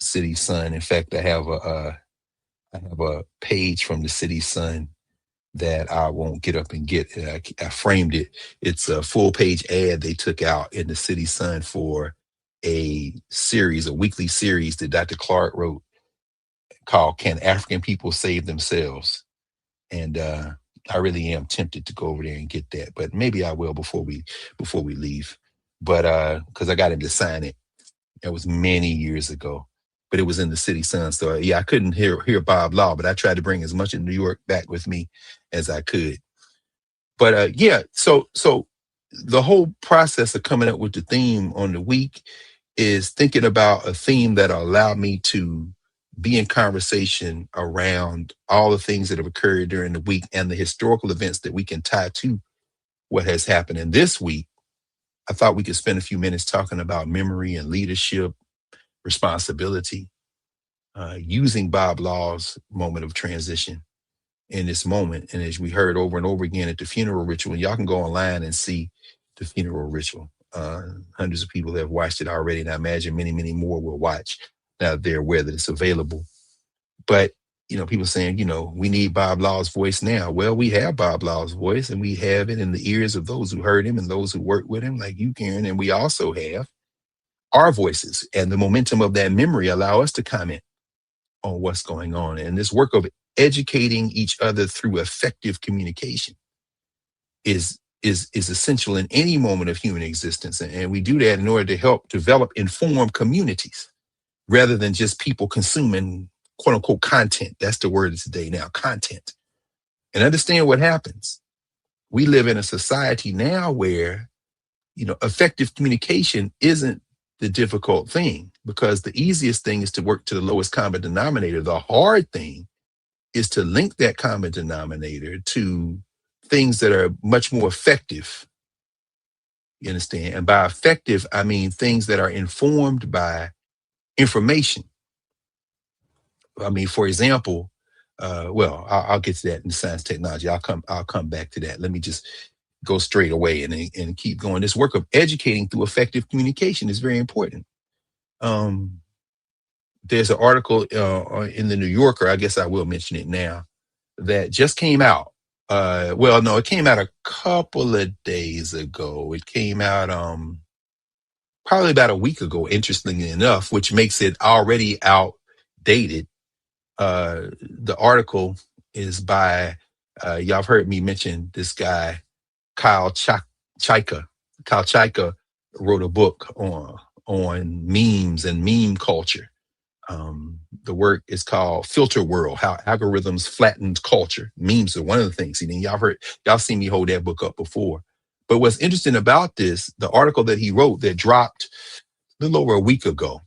D: City Sun. In fact, I have a page from the City Sun that I won't get up and get. I framed it. It's a full page ad they took out in the City Sun for a weekly series that Dr. Clark wrote called "Can African People Save Themselves?" And I really am tempted to go over there and get that, but maybe I will before we leave. But because I got him to sign it. That was many years ago, but it was in the City Sun. So yeah, I couldn't hear Bob Law, but I tried to bring as much of New York back with me as I could. But yeah, so the whole process of coming up with the theme on the week is thinking about a theme that allowed me to be in conversation around all the things that have occurred during the week and the historical events that we can tie to what has happened. And this week, I thought we could spend a few minutes talking about memory and leadership, responsibility, using Bob Law's moment of transition in this moment. And as we heard over and over again at the funeral ritual, y'all can go online and see the funeral ritual. Hundreds of people have watched it already, and I imagine many, many more will watch now that they're aware that it's available. But, people saying, we need Bob Law's voice now. Well, we have Bob Law's voice, and we have it in the ears of those who heard him and those who worked with him, like you, Karen. And we also have our voices, and the momentum of that memory allow us to comment on what's going on. And this work of educating each other through effective communication is essential in any moment of human existence. And we do that in order to help develop informed communities rather than just people consuming quote unquote content. That's the word of today now, content. And understand what happens. We live in a society now where, effective communication isn't the difficult thing, because the easiest thing is to work to the lowest common denominator. The hard thing is to link that common denominator to things that are much more effective. You understand? And by effective, I mean things that are informed by information. I mean, for example, I'll get to that in science technology. I'll come back to that. Let me just go straight away and keep going. This work of educating through effective communication is very important. There's an article in the New Yorker, I guess I will mention it now, that just came out. It came out a couple of days ago. It came out probably about a week ago, interestingly enough, which makes it already outdated. The article is by, y'all have heard me mention this guy, Kyle Chayka. Kyle Chayka wrote a book on memes and meme culture. The work is called Filter World: How Algorithms Flattened Culture. Memes are one of the things. Y'all seen me hold that book up before. But what's interesting about this, the article that he wrote that dropped a little over a week ago,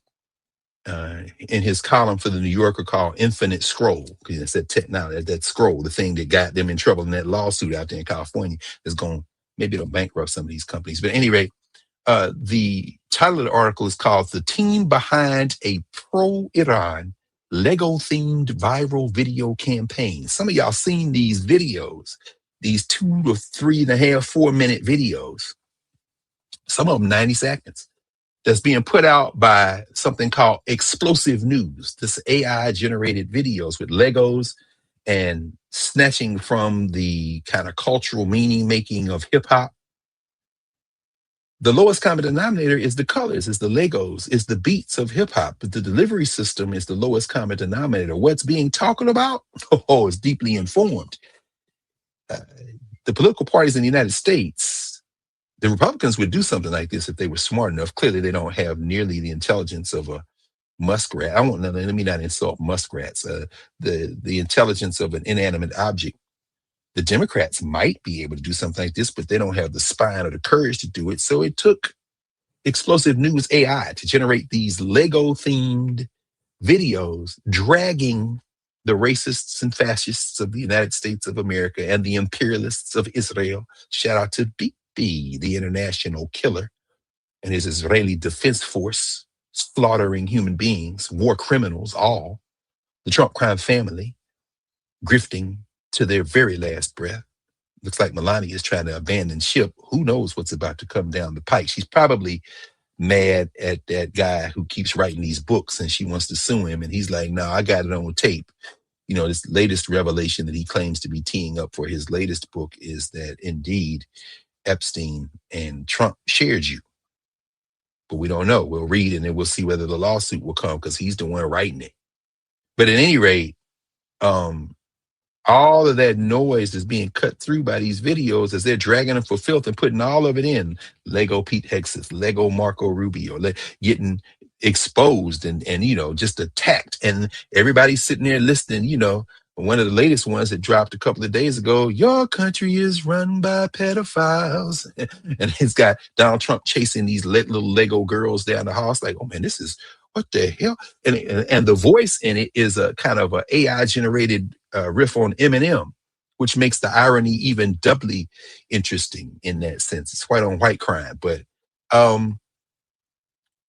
D: in his column for the New Yorker called Infinite Scroll, because it's that technology, that scroll, the thing that got them in trouble in that lawsuit out there in California, is going, maybe it'll bankrupt some of these companies. But at any rate, the title of the article is called "The Team Behind a Pro-Iran Lego-Themed Viral Video Campaign." Some of y'all seen these videos, these 2 to 3.5, 4-minute videos, some of them 90 seconds, that's being put out by something called Explosive News. This AI-generated videos with Legos and snatching from the kind of cultural meaning-making of hip-hop. The lowest common denominator is the colors, is the Legos, is the beats of hip-hop. But the delivery system is the lowest common denominator. What's being talked about? Oh, it's deeply informed. The political parties in the United States, the Republicans would do something like this if they were smart enough. Clearly, they don't have nearly the intelligence of a muskrat. Let me not insult muskrats. The intelligence of an inanimate object. The Democrats might be able to do something like this, but they don't have the spine or the courage to do it. So it took Explosive News AI to generate these Lego-themed videos dragging the racists and fascists of the United States of America and the imperialists of Israel. Shout out to Bibi, the international killer, and his Israeli Defense Force, slaughtering human beings, war criminals, all. The Trump crime family, grifting to their very last breath. Looks like Melania is trying to abandon ship. Who knows what's about to come down the pike? She's probably mad at that guy who keeps writing these books and she wants to sue him. And he's like, no, I got it on tape. You know, this latest revelation that he claims to be teeing up for his latest book is that indeed Epstein and Trump shared you. But we don't know. We'll read and then we'll see whether the lawsuit will come because he's the one writing it. But at any rate, all of that noise is being cut through by these videos as they're dragging them for filth and putting all of it in. Lego Pete Hexas, Lego Marco Rubio, getting exposed and just attacked. And everybody's sitting there listening. One of the latest ones that dropped a couple of days ago, "Your country is run by pedophiles." And it's got Donald Trump chasing these little Lego girls down the hall. It's like, oh man, this is, what the hell? And the voice in it is a kind of a AI generated riff on Eminem, which makes the irony even doubly interesting in that sense. It's white on white crime. But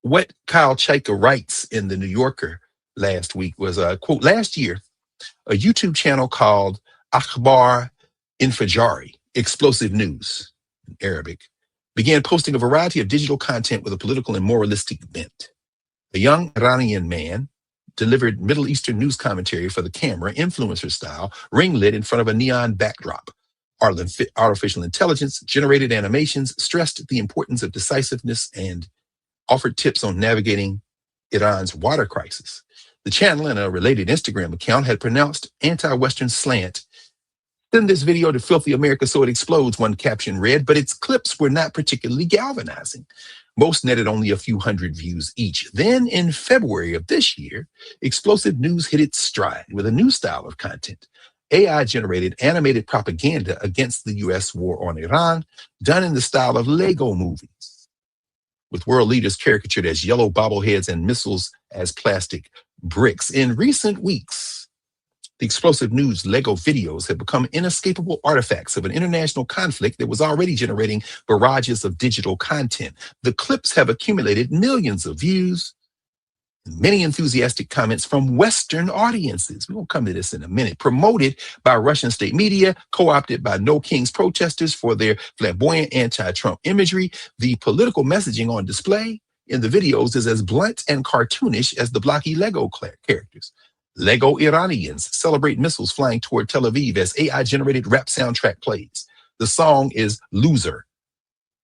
D: what Kyle Chayka writes in the New Yorker last week was a quote. Last year, a YouTube channel called Akhbar Infajari, Explosive News in Arabic, began posting a variety of digital content with a political and moralistic bent. A young Iranian man delivered Middle Eastern news commentary for the camera, influencer style, ring lit in front of a neon backdrop. Artificial intelligence generated animations, stressed the importance of decisiveness, and offered tips on navigating Iran's water crisis. The channel and a related Instagram account had pronounced anti-Western slant. "Send this video to filthy America so it explodes," one caption read, but its clips were not particularly galvanizing. Most netted only a few hundred views each. Then in February of this year, Explosive News hit its stride with a new style of content. AI-generated animated propaganda against the U.S. war on Iran, done in the style of Lego movies. with world leaders caricatured as yellow bobbleheads and missiles as plastic bricks. In recent weeks, the explosive news Lego videos have become inescapable artifacts of an international conflict that was already generating barrages of digital content. The clips have accumulated millions of views, many enthusiastic comments from Western audiences. We will come to this in a minute. Promoted by Russian state media, co-opted by No Kings protesters for their flamboyant anti-Trump imagery, the political messaging on display in the videos is as blunt and cartoonish as the blocky Lego characters. Lego Iranians celebrate missiles flying toward Tel Aviv as AI-generated rap soundtrack plays. The song is Loser.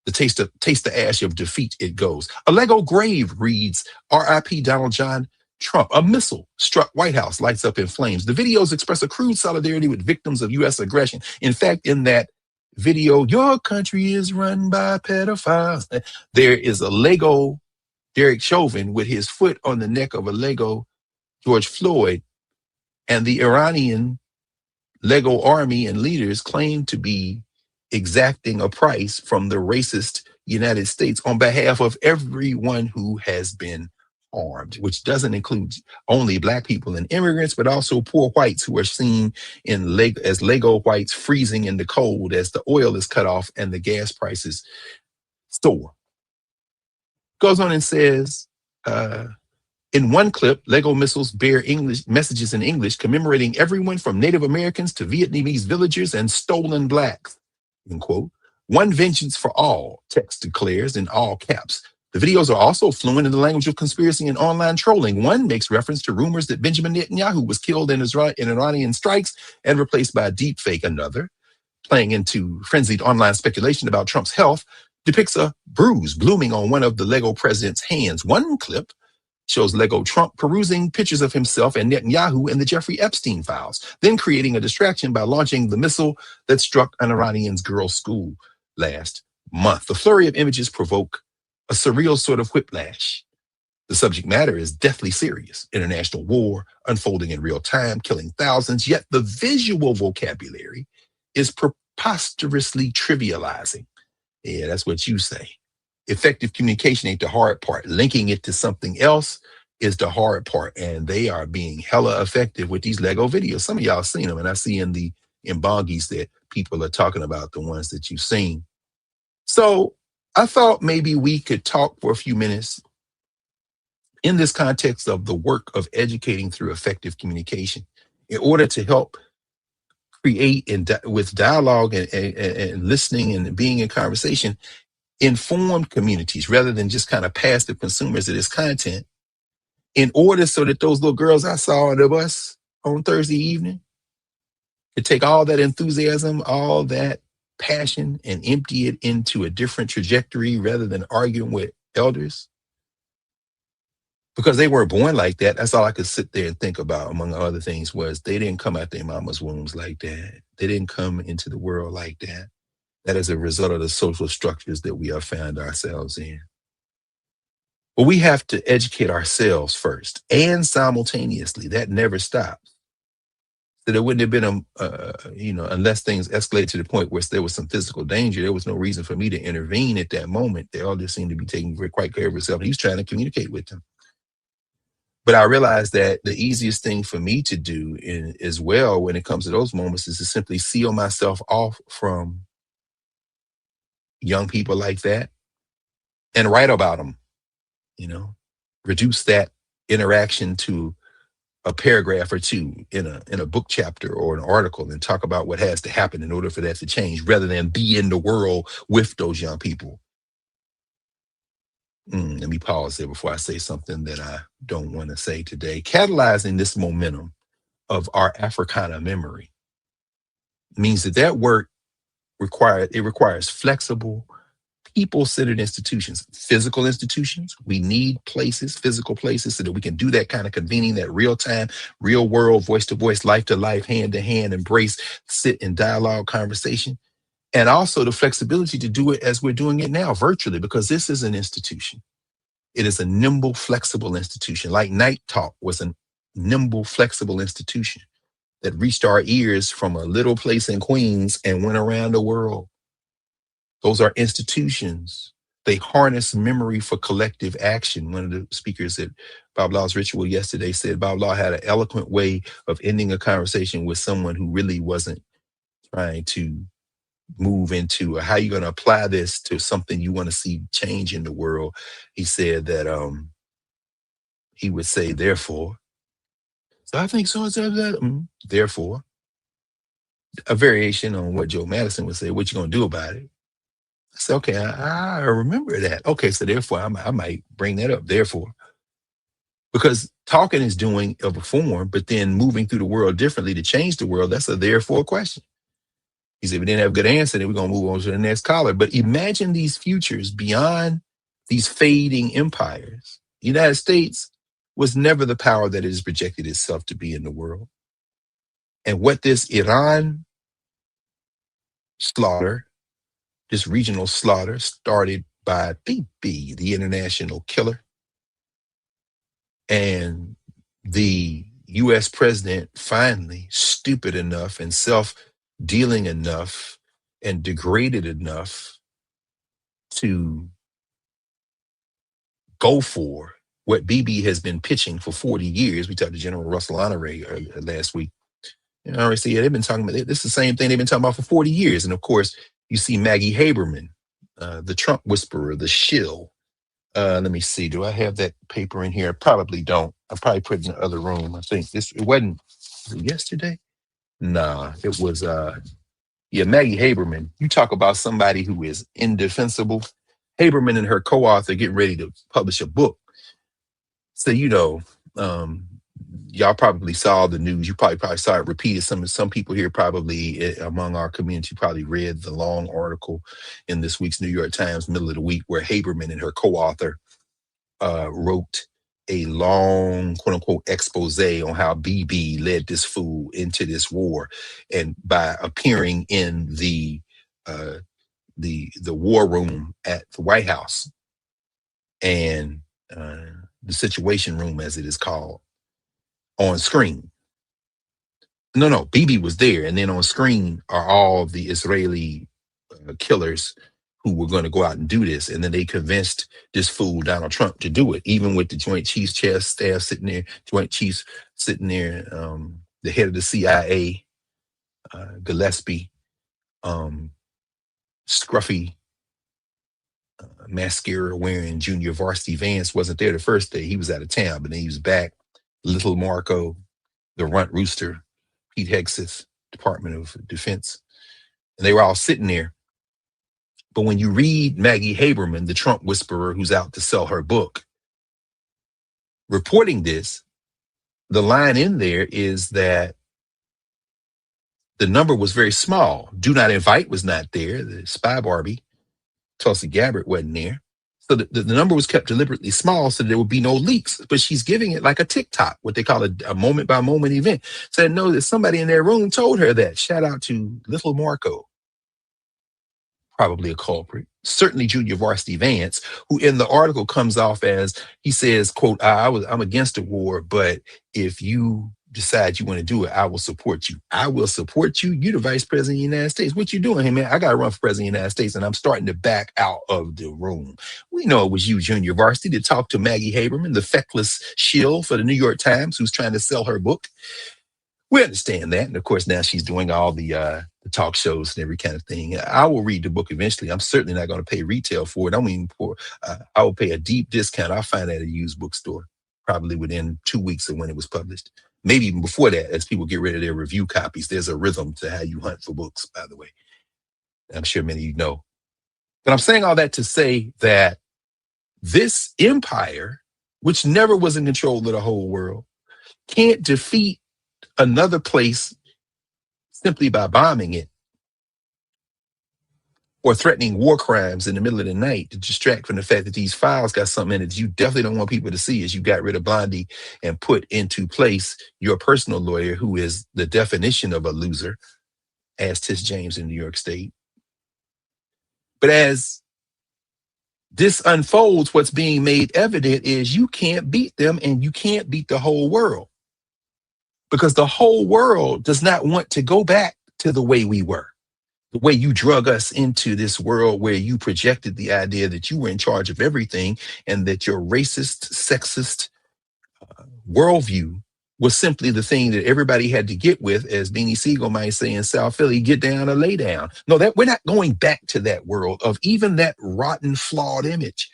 D: The taste the ash of defeat, it goes. A Lego grave reads, R.I.P. Donald John Trump. A missile struck White House, lights up in flames. The videos express a crude solidarity with victims of U.S. aggression. In fact, in that video, your country is run by pedophiles. There is a Lego Derek Chauvin with his foot on the neck of a Lego George Floyd, and the Iranian Lego army and leaders claim to be exacting a price from the racist United States on behalf of everyone who has been harmed, which doesn't include only Black people and immigrants, but also poor whites who are seen as Lego whites freezing in the cold as the oil is cut off and the gas prices soar. Goes on and says, in one clip, Lego missiles bear English messages in English commemorating everyone from Native Americans to Vietnamese villagers and stolen Blacks. End quote. One vengeance for all, text declares in all caps. The videos are also fluent in the language of conspiracy and online trolling. One makes reference to rumors that Benjamin Netanyahu was killed in Iranian strikes and replaced by a deepfake. Another, playing into frenzied online speculation about Trump's health, depicts a bruise blooming on one of the Lego president's hands. One clip shows Lego Trump perusing pictures of himself and Netanyahu in the Jeffrey Epstein files, then creating a distraction by launching the missile that struck an Iranian girls' school last month. The flurry of images provoke a surreal sort of whiplash. The subject matter is deathly serious. International war unfolding in real time, killing thousands, yet the visual vocabulary is preposterously trivializing. Yeah, that's what you say. Effective communication ain't the hard part. Linking it to something else is the hard part. And they are being hella effective with these Lego videos. Some of y'all seen them, and I see in Bongies that people are talking about the ones that you've seen. So I thought maybe we could talk for a few minutes in this context of the work of educating through effective communication in order to help create with dialogue and listening and being in conversation, informed communities rather than just kind of passive consumers of this content, in order so that those little girls I saw on the bus on Thursday evening could take all that enthusiasm, all that passion, and empty it into a different trajectory rather than arguing with elders. Because they weren't born like that. That's all I could sit there and think about, among other things, was they didn't come out their mama's wombs like that. They didn't come into the world like that. That is a result of the social structures that we have found ourselves in. But we have to educate ourselves first, and simultaneously. That never stops. So there wouldn't have been unless things escalated to the point where there was some physical danger, there was no reason for me to intervene at that moment. They all just seemed to be taking quite care of themselves. He was trying to communicate with them. But I realized that the easiest thing for me to do as well when it comes to those moments is to simply seal myself off from young people like that and write about them, reduce that interaction to a paragraph or two in a book chapter or an article and talk about what has to happen in order for that to change, rather than be in the world with those young people. Let me pause there before I say something that I don't want to say today. Catalyzing this momentum of our Africana memory means that work requires flexible, people-centered institutions, physical institutions. We need places, physical places, so that we can do that kind of convening, that real-time, real-world, voice-to-voice, life-to-life, hand-to-hand embrace, sit in dialogue, conversation. And also the flexibility to do it as we're doing it now, virtually, because this is an institution. It is a nimble, flexible institution, like Night Talk was a nimble, flexible institution that reached our ears from a little place in Queens and went around the world. Those are institutions They harness memory for collective action. One of the speakers at Bob Law's ritual yesterday said Bob Law had an eloquent way of ending a conversation with someone who really wasn't trying to move into how you're going to apply this to something you want to see change in the world. He said that he would say, therefore, so I think so, therefore, a variation on what Joe Madison would say, what you going to do about it? I said, okay, I remember that. Okay, so therefore, I might bring that up, therefore. Because talking is doing of a form, but then moving through the world differently to change the world, that's a therefore question. He said, if we didn't have a good answer, then we're going to move on to the next caller. But imagine these futures beyond these fading empires. The United States was never the power that it has projected itself to be in the world. And what this Iran slaughter, this regional slaughter started by Bibi, the international killer, and the U.S. president finally stupid enough and self-dealing enough and degraded enough to go for what Bibi has been pitching for 40 years. We talked to General Russell Honoré last week. And I already see, they've been talking about this is the same thing they've been talking about for 40 years. And of course, you see Maggie Haberman, the Trump whisperer, the shill. Let me see. Do I have that paper in here? I probably don't. I probably put it in the other room. I think it wasn't yesterday. Nah, it was Maggie Haberman. You talk about somebody who is indefensible. Haberman and her co-author getting ready to publish a book. So y'all probably saw the news. You probably saw it repeated. Some people here probably among our community probably read the long article in this week's New York Times, middle of the week, where Haberman and her co-author wrote a long, quote unquote, expose on how BB led this fool into this war, and by appearing in the war room at the White House and the Situation Room, as it is called, on screen. No, BB was there, and then on screen are all the Israeli killers who were going to go out and do this. And then they convinced this fool Donald Trump to do it, even with the Joint Chiefs staff sitting there, the head of the CIA, Gillespie, scruffy mascara wearing junior varsity Vance wasn't there the first day. He was out of town, but then he was back. Little Marco, the runt rooster, Pete Hegseth, Department of Defense. And they were all sitting there. But when you read Maggie Haberman, the Trump whisperer who's out to sell her book, reporting this, the line in there is that the number was very small. Do Not Invite was not there. The Spy Barbie, Tulsi Gabbard, wasn't there. So the number was kept deliberately small so there would be no leaks. But she's giving it like a TikTok, what they call a moment-by-moment event. So I know that somebody in their room told her that. Shout out to Little Marco, probably a culprit. Certainly Junior Varsity Vance, who in the article comes off as, he says, quote, I'm against the war, but if you decide you want to do it, I will support you. I will support you. You're the vice president of the United States. What you doing? Hey, man, I got to run for president of the United States, and I'm starting to back out of the room. We know it was you, Junior Varsity, to talk to Maggie Haberman, the feckless shill for the New York Times, who's trying to sell her book. We understand that. And of course, now she's doing all the talk shows and every kind of thing. I will read the book eventually. I'm certainly not going to pay retail for it. I will pay a deep discount. I'll find that at a used bookstore, probably within 2 weeks of when it was published. Maybe even before that, as people get rid of their review copies. There's a rhythm to how you hunt for books, by the way. I'm sure many of you know. But I'm saying all that to say that this empire, which never was in control of the whole world, can't defeat another place simply by bombing it or threatening war crimes in the middle of the night to distract from the fact that these files got something in it that you definitely don't want people to see, as you got rid of Blondie and put into place your personal lawyer, who is the definition of a loser, as Tish James in New York State. But as this unfolds, what's being made evident is you can't beat them, and you can't beat the whole world, because the whole world does not want to go back to the way we were. The way you drug us into this world where you projected the idea that you were in charge of everything and that your racist, sexist worldview was simply the thing that everybody had to get with, as Beanie Siegel might say in South Philly, get down or lay down. No, that we're not going back to that world of even that rotten, flawed image.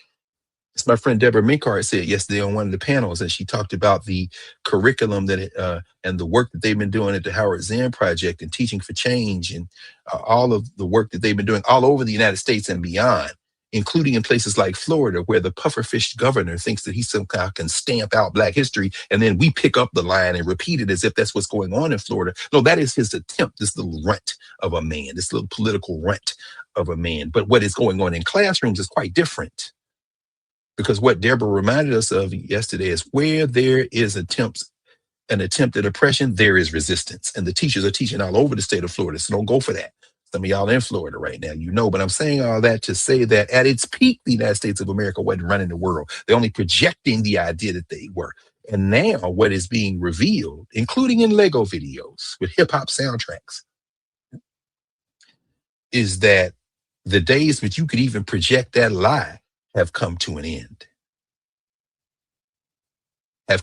D: As my friend Deborah Minkart said yesterday on one of the panels, and she talked about the curriculum and the work that they've been doing at the Howard Zinn Project and Teaching for Change, and all of the work that they've been doing all over the United States and beyond, including in places like Florida, where the pufferfish governor thinks that he somehow can stamp out Black history, and then we pick up the line and repeat it as if that's what's going on in Florida. No, that is his attempt, this little runt of a man, this little political runt of a man. But what is going on in classrooms is quite different. Because what Deborah reminded us of yesterday is where there is an attempt at oppression, there is resistance. And the teachers are teaching all over the state of Florida, so don't go for that. Some of y'all in Florida right now, but I'm saying all that to say that at its peak, the United States of America wasn't running the world. They're only projecting the idea that they were. And now what is being revealed, including in Lego videos with hip hop soundtracks, is that the days which you could even project that lie have come to an end. And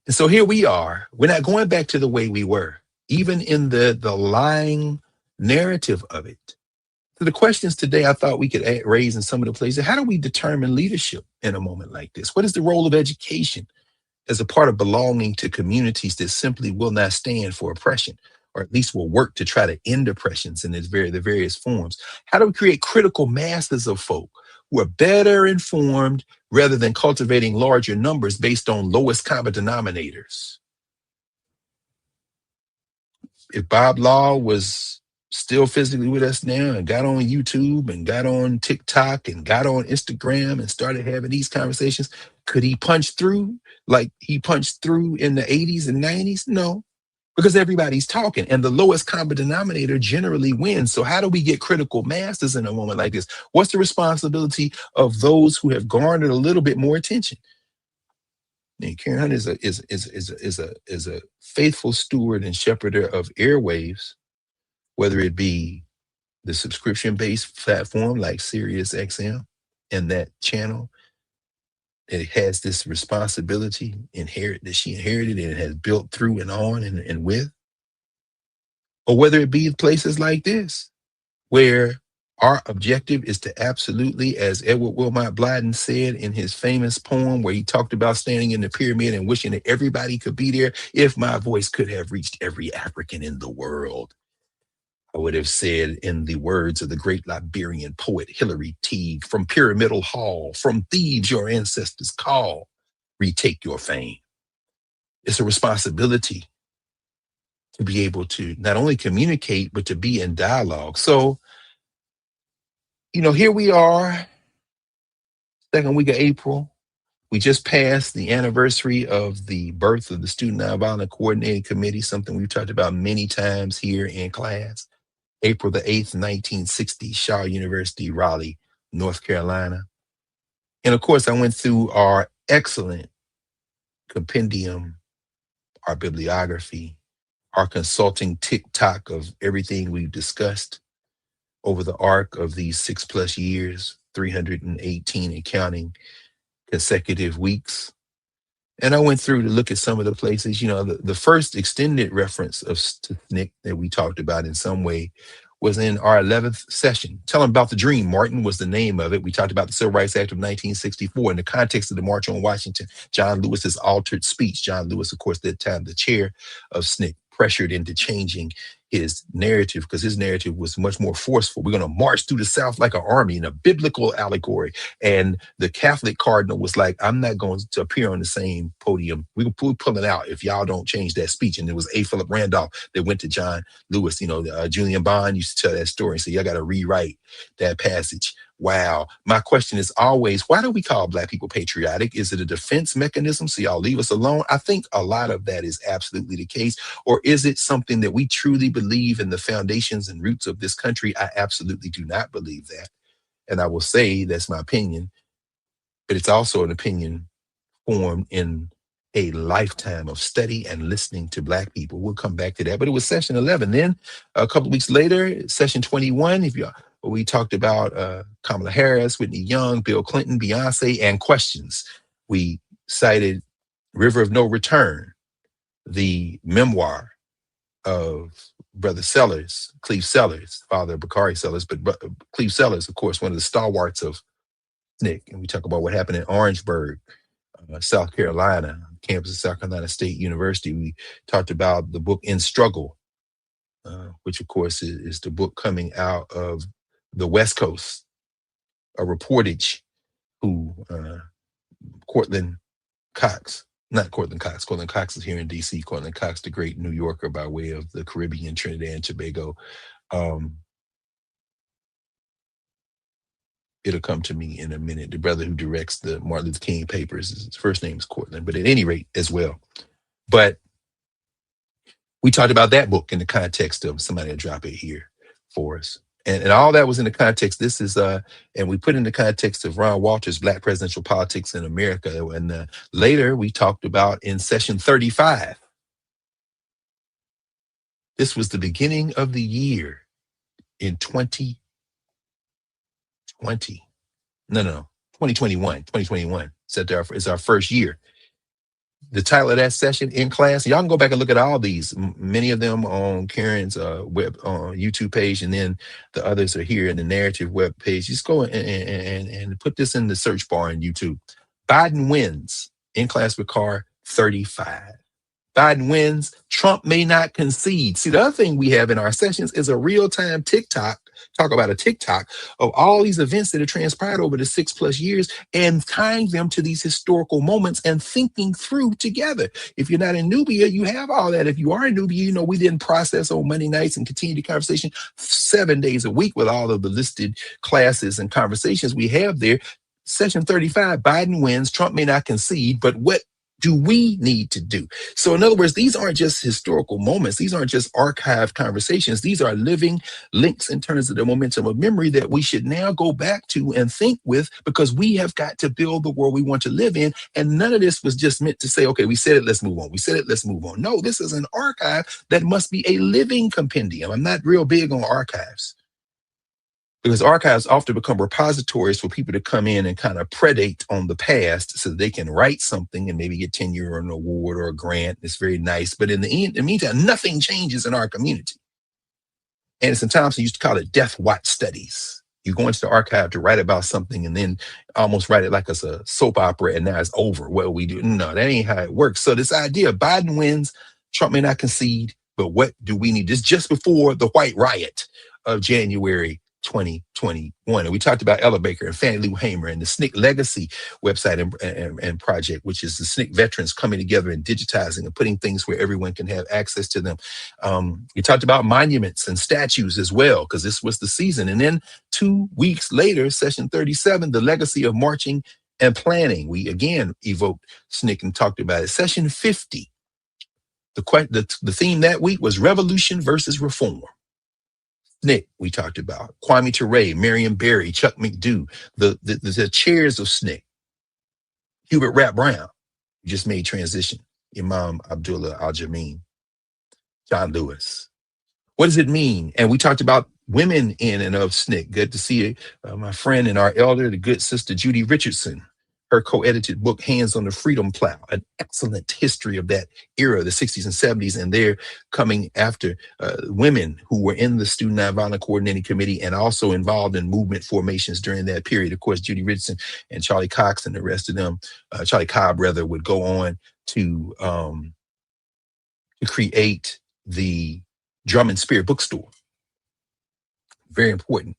D: so here we are. We're not going back to the way we were, even in the lying narrative of it. So the questions today I thought we could raise in some of the places. How do we determine leadership in a moment like this? What is the role of education as a part of belonging to communities that simply will not stand for oppression, or at least will work to try to end oppressions in the various forms? How do we create critical masses of folk who are better informed rather than cultivating larger numbers based on lowest common denominators? If Bob Law was still physically with us now and got on YouTube and got on TikTok and got on Instagram and started having these conversations, could he punch through like he punched through in the 80s and 90s? No, because everybody's talking and the lowest common denominator generally wins. So how do we get critical masses in a moment like this? What's the responsibility of those who have garnered a little bit more attention? And Karen Hunt is a faithful steward and shepherder of airwaves, whether it be the subscription-based platform like SiriusXM and that channel. It has this responsibility that she inherited and has built through and on and with. Or whether it be places like this, where our objective is to absolutely, as Edward Wilmot Blyden said in his famous poem where he talked about standing in the pyramid and wishing that everybody could be there, if my voice could have reached every African in the world, I would have said, in the words of the great Liberian poet Hilary Teague, from Pyramidal Hall, from thieves your ancestors call, retake your fame. It's a responsibility to be able to not only communicate, but to be in dialogue. So, here we are, second week of April. We just passed the anniversary of the birth of the Student Nonviolent Coordinating Committee, something we've talked about many times here in class. April the 8th, 1960, Shaw University, Raleigh, North Carolina. And of course, I went through our excellent compendium, our bibliography, our consulting TikTok of everything we've discussed over the arc of these 6+ years, 318 and counting consecutive weeks. And I went through to look at some of the places, the first extended reference to SNCC that we talked about in some way was in our 11th session. Tell them about the dream, Martin was the name of it. We talked about the Civil Rights Act of 1964 in the context of the March on Washington, John Lewis's altered speech. John Lewis, of course, at that time, the chair of SNCC, pressured into changing his narrative because his narrative was much more forceful. We're going to march through the South like an army in a biblical allegory. And the Catholic cardinal was like, I'm not going to appear on the same podium. We're pulling out if y'all don't change that speech. And there was A. Philip Randolph that went to John Lewis. Julian Bond used to tell that story and say, y'all got to rewrite that passage. Wow. My question is always, why do we call Black people patriotic? Is it a defense mechanism so y'all leave us alone? I think a lot of that is absolutely the case. Or is it something that we truly believe in the foundations and roots of this country? I absolutely do not believe that. And I will say that's my opinion, but it's also an opinion formed in a lifetime of study and listening to Black people. We'll come back to that. But it was session 11. Then a couple of weeks later, session 21, we talked about Kamala Harris, Whitney Young, Bill Clinton, Beyonce, and questions. We cited River of No Return, the memoir of Brother Sellers, Cleve Sellers, father of Bakari Sellers, but Cleve Sellers, of course, one of the stalwarts of SNCC. And we talk about what happened in Orangeburg, South Carolina, campus of South Carolina State University. We talked about the book In Struggle, which of course is the book coming out of the West Coast, a reportage who Courtland Cox is here in DC. Courtland Cox, the great New Yorker by way of the Caribbean, Trinidad and Tobago. It'll come to me in a minute. The brother who directs the Martin Luther King papers, his first name is Courtland, but at any rate as well. But we talked about that book in the context of, somebody will drop it here for us. And all that was in the context, this is, and we put in the context of Ron Walter's Black Presidential Politics in America. And later we talked about in session 35. This was the beginning of the year in 2021. 2021. It's our first year. The title of that session, In Class, y'all can go back and look at all these, many of them on Karen's web YouTube page, and then the others are here in the Knarrative web page. Just go and put this in the search bar on YouTube. Biden wins, In Class with Carr 35. Biden wins, Trump may not concede. See, the other thing we have in our sessions is a real-time TikTok, talk about a TikTok of all these events that have transpired over the 6+ years and tying them to these historical moments and thinking through together. If you're not in Nubia, you have all that. If you are in Nubia, you know we didn't process on Monday nights and continue the conversation 7 days a week with all of the listed classes and conversations we have there. Session 35, Biden wins, Trump may not concede, but what do we need to do? So in other words, these aren't just historical moments. These aren't just archived conversations. These are living links in terms of the momentum of memory that we should now go back to and think with, because we have got to build the world we want to live in. And none of this was just meant to say, okay, we said it, let's move on. We said it, let's move on. No, this is an archive that must be a living compendium. I'm not real big on archives, because archives often become repositories for people to come in and kind of predate on the past so that they can write something and maybe get tenure or an award or a grant. It's very nice. But in the meantime, nothing changes in our community. And sometimes they used to call it death watch studies. You go into the archive to write about something and then almost write it like it's a soap opera and now it's over. What we do? No, that ain't how it works. So this idea, Biden wins, Trump may not concede, but what do we need? This just before the white riot of January 2021. And we talked about Ella Baker and Fannie Lou Hamer and the SNCC Legacy website and project, which is the SNCC veterans coming together and digitizing and putting things where everyone can have access to them. We talked about monuments and statues as well, because this was the season. And then 2 weeks later, session 37, the legacy of marching and planning. We again evoked SNCC and talked about it. Session 50, the theme that week was revolution versus reform. SNCC, we talked about Kwame Ture, Marion Barry, Chuck McDew, the chairs of SNCC, Hubert Rapp Brown, who just made transition, Imam Abdullah Al-Jamin, John Lewis. What does it mean? And we talked about women in and of SNCC. Good to see my friend and our elder, the good sister Judy Richardson, her co-edited book, Hands on the Freedom Plow, an excellent history of that era, the 60s and 70s, and they're coming after women who were in the Student Nonviolent Coordinating Committee and also involved in movement formations during that period. Of course, Judy Richardson and Charlie Cox and the rest of them, Charlie Cobb rather, would go on to create the Drum and Spear bookstore. Very important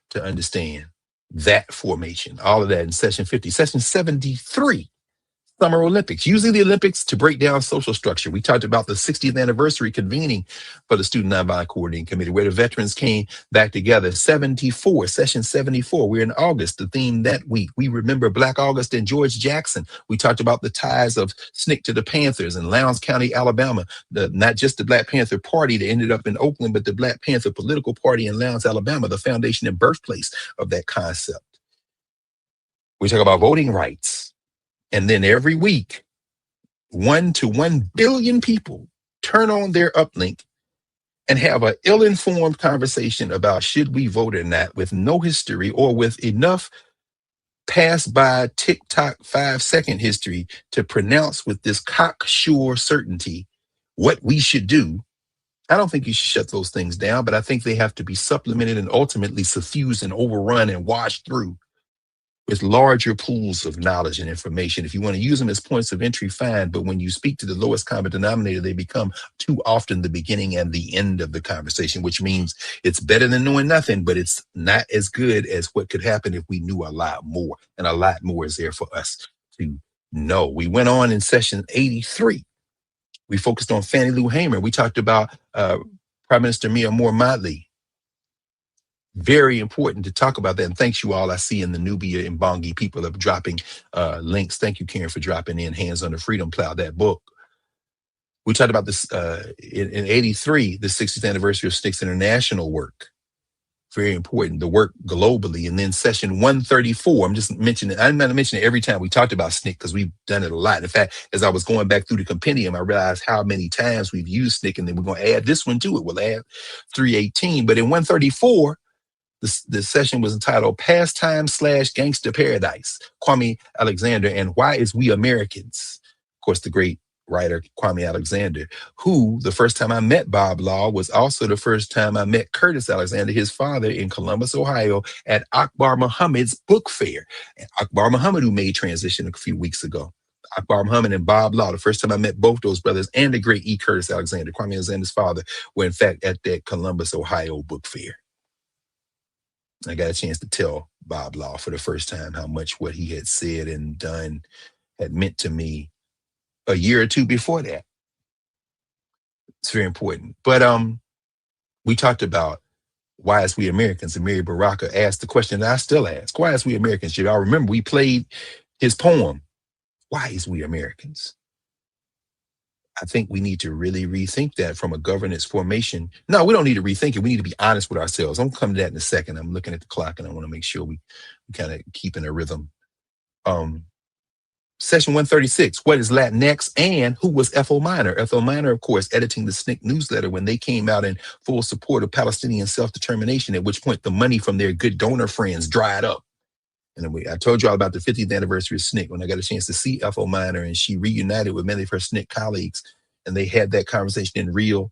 D: to understand that formation, all of that in session 50. Session 73, Summer Olympics, using the Olympics to break down social structure. We talked about the 60th anniversary convening for the Student Nonviolent Coordinating Committee, where the veterans came back together. 74, session 74, we're in August, the theme that week. We remember Black August and George Jackson. We talked about the ties of SNCC to the Panthers in Lowndes County, Alabama. Not just the Black Panther Party that ended up in Oakland, but the Black Panther political party in Lowndes, Alabama, the foundation and birthplace of that concept. We talk about voting rights. And then every week, 1 to 1 billion people turn on their uplink and have an ill-informed conversation about should we vote or not, with no history or with enough pass-by TikTok 5-second history to pronounce with this cocksure certainty what we should do, I don't think you should shut those things down, but I think they have to be supplemented and ultimately suffused and overrun and washed through with larger pools of knowledge and information. If you want to use them as points of entry, fine. But when you speak to the lowest common denominator, they become too often the beginning and the end of the conversation, which means it's better than knowing nothing, but it's not as good as what could happen if we knew a lot more. And a lot more is there for us to know. We went on in session 83. We focused on Fannie Lou Hamer. We talked about Prime Minister Mia Moore Motley. Very important to talk about that. And thanks you all. I see in the Nubia and Bongi people are dropping links. Thank you, Karen, for dropping in Hands on the Freedom Plow, that book. We talked about this in 83, the 60th anniversary of SNCC's international work. Very important, the work globally. And then session 134, I'm just mentioning, I'm not mentioning it every time we talked about SNCC because we've done it a lot. In fact, as I was going back through the compendium, I realized how many times we've used SNCC, and then we're going to add this one to it. We'll add 318. But in 134, the session was entitled Pastime / Gangster Paradise, Kwame Alexander and Why Is We Americans? Of course, the great writer Kwame Alexander, who the first time I met Bob Law was also the first time I met Curtis Alexander, his father, in Columbus, Ohio, at Akbar Muhammad's book fair. And Akbar Muhammad, who made transition a few weeks ago. Akbar Muhammad and Bob Law, the first time I met both those brothers, and the great E. Curtis Alexander, Kwame Alexander's father, were in fact at that Columbus, Ohio book fair. I got a chance to tell Bob Law for the first time how much what he had said and done had meant to me a year or two before that. It's very important. But we talked about why is we Americans, and Mary Baraka asked the question that I still ask. Why is we Americans? Y'all remember we played his poem, Why is we Americans? I think we need to really rethink that from a governance formation. No, we don't need to rethink it. We need to be honest with ourselves. I'm coming to that in a second. I'm looking at the clock and I want to make sure we kind of keep in a rhythm. Session 136, what is Latinx and who was Ethel Minor? Ethel Minor, of course, editing the SNCC newsletter when they came out in full support of Palestinian self-determination, at which point the money from their good donor friends dried up. And I told you all about the 50th anniversary of SNCC when I got a chance to see Ethel Minor, and she reunited with many of her SNCC colleagues, and they had that conversation in real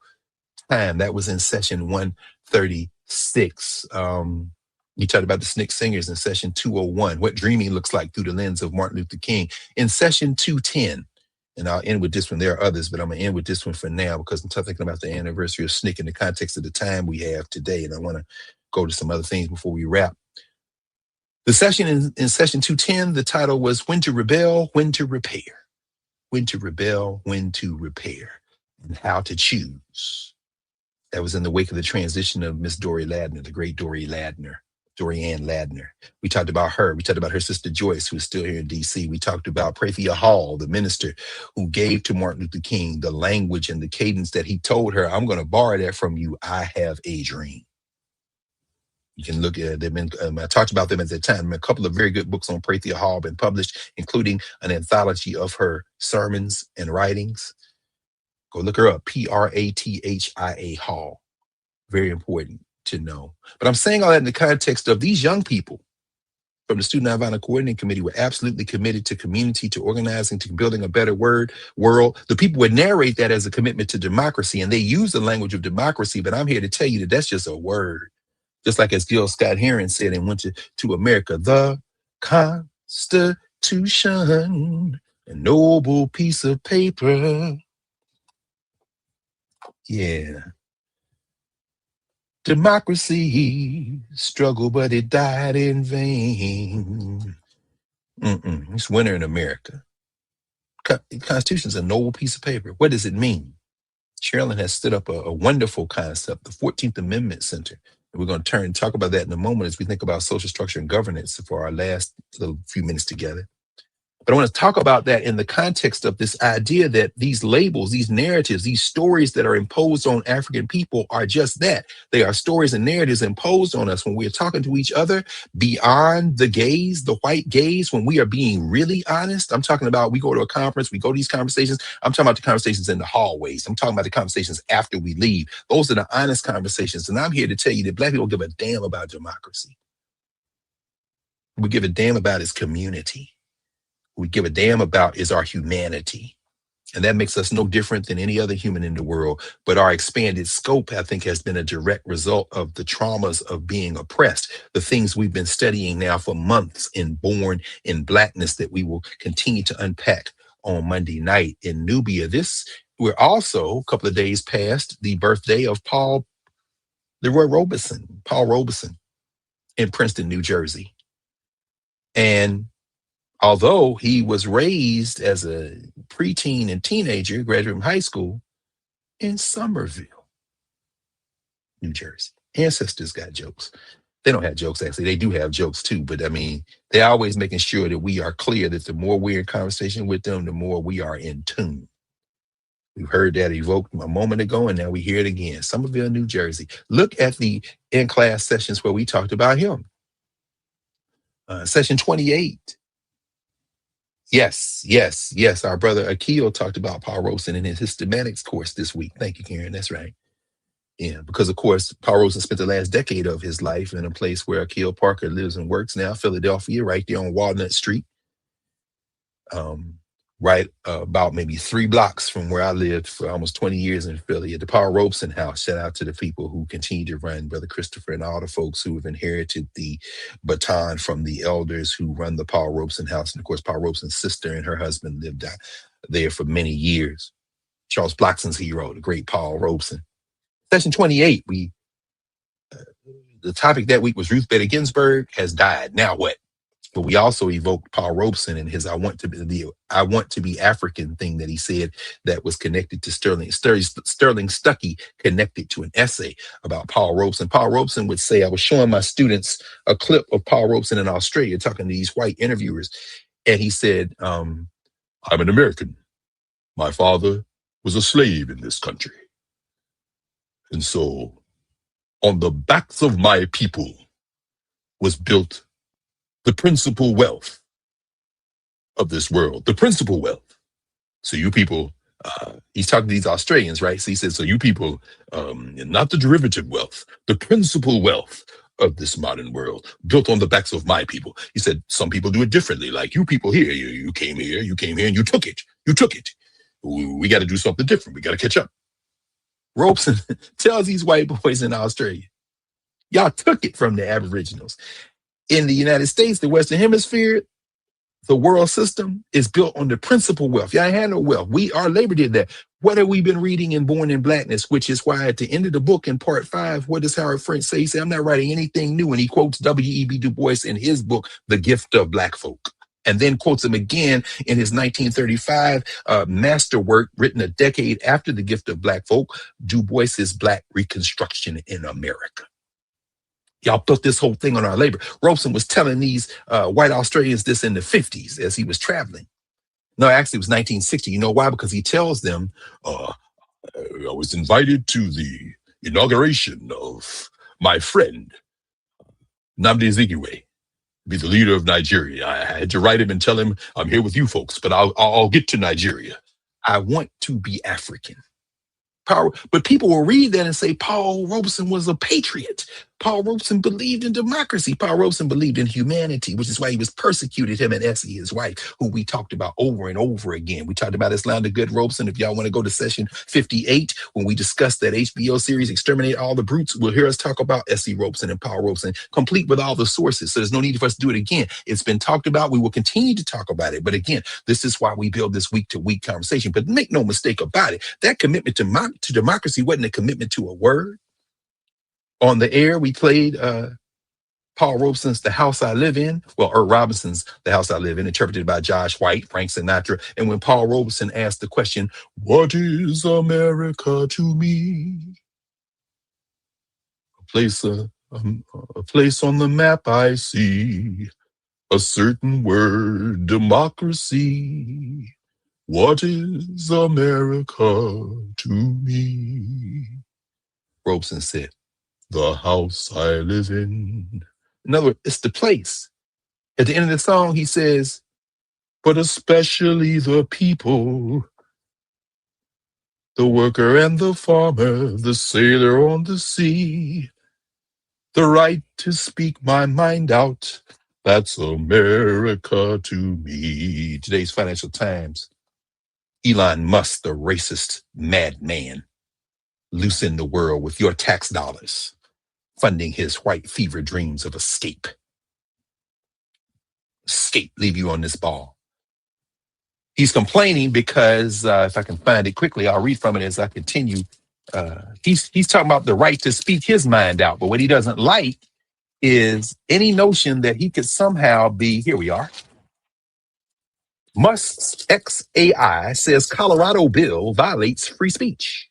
D: time. That was in session 136. You talked about the SNCC singers in session 201, what dreaming looks like through the lens of Martin Luther King. In session 210, and I'll end with this one. There are others, but I'm going to end with this one for now because I'm thinking about the anniversary of SNCC in the context of the time we have today, and I want to go to some other things before we wrap. The session in session 210, the title was When to Rebel, When to Repair. When to rebel, when to repair, and how to choose. That was in the wake of the transition of Miss Dory Ladner, the great Dorianne Ladner. We talked about her. We talked about her sister Joyce, who is still here in D.C. We talked about Prathia Hall, the minister who gave to Martin Luther King the language and the cadence that he told her, I'm going to borrow that from you. I have a dream. You can look at them. I talked about them at that time. A couple of very good books on Prathia Hall have been published, including an anthology of her sermons and writings. Go look her up, Prathia Hall. Very important to know. But I'm saying all that in the context of these young people from the Student Nonviolent Coordinating Committee were absolutely committed to community, to organizing, to building a better world. The people would narrate that as a commitment to democracy, and they use the language of democracy, but I'm here to tell you that that's just a word. Just like as Gil Scott-Heron said in Winter to America, the Constitution, a noble piece of paper. Yeah. Democracy, struggle, but it died in vain. It's winter in America. The Constitution is a noble piece of paper. What does it mean? Sherilyn has stood up a wonderful concept, the 14th Amendment Center. And we're going to turn and talk about that in a moment as we think about social structure and governance for our last little few minutes together. But I want to talk about that in the context of this idea that these labels, these narratives, these stories that are imposed on African people are just that. They are stories and narratives imposed on us when we are talking to each other beyond the gaze, the white gaze, when we are being really honest. I'm talking about, we go to a conference, we go to these conversations. I'm talking about the conversations in the hallways. I'm talking about the conversations after we leave. Those are the honest conversations. And I'm here to tell you that Black people give a damn about democracy. We give a damn about its community. We give a damn about is our humanity. And that makes us no different than any other human in the world. But our expanded scope, I think, has been a direct result of the traumas of being oppressed, the things we've been studying now for months in Born in Blackness that we will continue to unpack on Monday night in Nubia. We're also a couple of days past the birthday of Paul Robeson in Princeton, New Jersey. And although he was raised as a preteen and teenager, graduate from high school in Somerville, New Jersey. Ancestors got jokes. They don't have jokes, actually. They do have jokes too, but I mean, they're always making sure that we are clear that the more we're in conversation with them, the more we are in tune. We've heard that evoked a moment ago, and now we hear it again. Somerville, New Jersey. Look at the in-class sessions where we talked about him. Session 28. Yes. Our brother Akil talked about Paul Robeson in his systematics course this week. Thank you, Karen. That's right. Yeah, because of course, Paul Robeson spent the last decade of his life in a place where Akil Parker lives and works now, Philadelphia, right there on Walnut Street. Right about maybe 3 blocks from where I lived for almost 20 years in Philly, at the Paul Robeson house. Shout out to the people who continue to run, Brother Christopher and all the folks who have inherited the baton from the elders who run the Paul Robeson house. And of course, Paul Robeson's sister and her husband lived out there for many years. Charles Blockson's hero, the great Paul Robeson. Session 28, the topic that week was Ruth Bader Ginsburg has died. Now what? But we also evoked Paul Robeson and his I want to be African thing that he said that was connected to Sterling Stuckey, connected to an essay about Paul Robeson. Paul Robeson would say, I was showing my students a clip of Paul Robeson in Australia talking to these white interviewers. And he said, I'm an American. My father was a slave in this country. And so on the backs of my people was built the principal wealth of this world, the principal wealth. So you people, he's talking to these Australians, right? So he says, so you people, not the derivative wealth, the principal wealth of this modern world, built on the backs of my people. He said, some people do it differently. Like you people here, you came here and you took it. We got to do something different. We got to catch up. Robeson tells these white boys in Australia, y'all took it from the Aboriginals. In the United States, the Western Hemisphere, the world system is built on the principal wealth. Y'all ain't had no wealth. Our labor did that. What have we been reading in Born in Blackness, which is why at the end of the book in part 5, what does Howard French say? He said, I'm not writing anything new. And he quotes W.E.B. Du Bois in his book, The Gift of Black Folk. And then quotes him again in his 1935 masterwork written a decade after The Gift of Black Folk, Du Bois's Black Reconstruction in America. Y'all built this whole thing on our labor. Robeson was telling these white Australians this in the 50s as he was traveling. No, actually, it was 1960. You know why? Because he tells them, I was invited to the inauguration of my friend, Nnamdi Azikiwe, be the leader of Nigeria. I had to write him and tell him, I'm here with you folks, but I'll get to Nigeria. I want to be African. But people will read that and say Paul Robeson was a patriot. Paul Robeson believed in democracy. Paul Robeson believed in humanity, which is why he was persecuted, him and Essie, his wife, who we talked about over and over again. We talked about Islanda Good Robeson. If y'all want to go to session 58, when we discussed that HBO series, Exterminate All the Brutes, we'll hear us talk about Essie Robeson and Paul Robeson, complete with all the sources. So there's no need for us to do it again. It's been talked about. We will continue to talk about it. But again, this is why we build this week-to-week conversation. But make no mistake about it, that commitment to democracy wasn't a commitment to a word. On the air, we played Paul Robeson's The House I Live In. Well, Earl Robinson's The House I Live In, interpreted by Josh White, Frank Sinatra. And when Paul Robeson asked the question, what is America to me? A place on the map I see, a certain word, democracy. What is America to me? Robeson said, the house I live in. In other words, it's the place. At the end of the song, he says, but especially the people, the worker and the farmer, the sailor on the sea, the right to speak my mind out. That's America to me. Today's Financial Times. Elon Musk, the racist madman, loosen the world with your tax dollars, funding his white fever dreams of escape. Escape, leave you on this ball. He's complaining because, if I can find it quickly, I'll read from it as I continue. He's talking about the right to speak his mind out, but what he doesn't like is any notion that he could somehow be, here we are. Musk's XAI says Colorado bill violates free speech.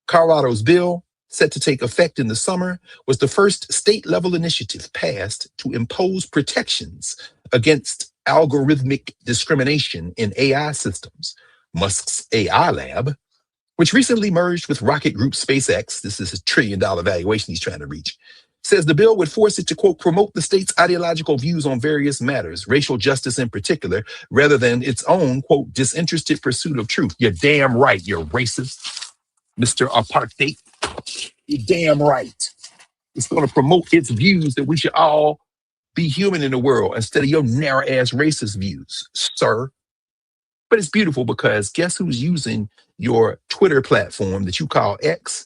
D: Colorado's bill, set to take effect in the summer, was the first state-level initiative passed to impose protections against algorithmic discrimination in AI systems. Musk's AI lab, which recently merged with rocket group SpaceX, this is a $1 trillion valuation he's trying to reach, says the bill would force it to, quote, promote the state's ideological views on various matters, racial justice in particular, rather than its own, quote, disinterested pursuit of truth. You're damn right, you're racist, Mr. Apartheid. You're damn right. It's going to promote its views that we should all be human in the world instead of your narrow-ass racist views, sir. But it's beautiful because guess who's using your Twitter platform that you call X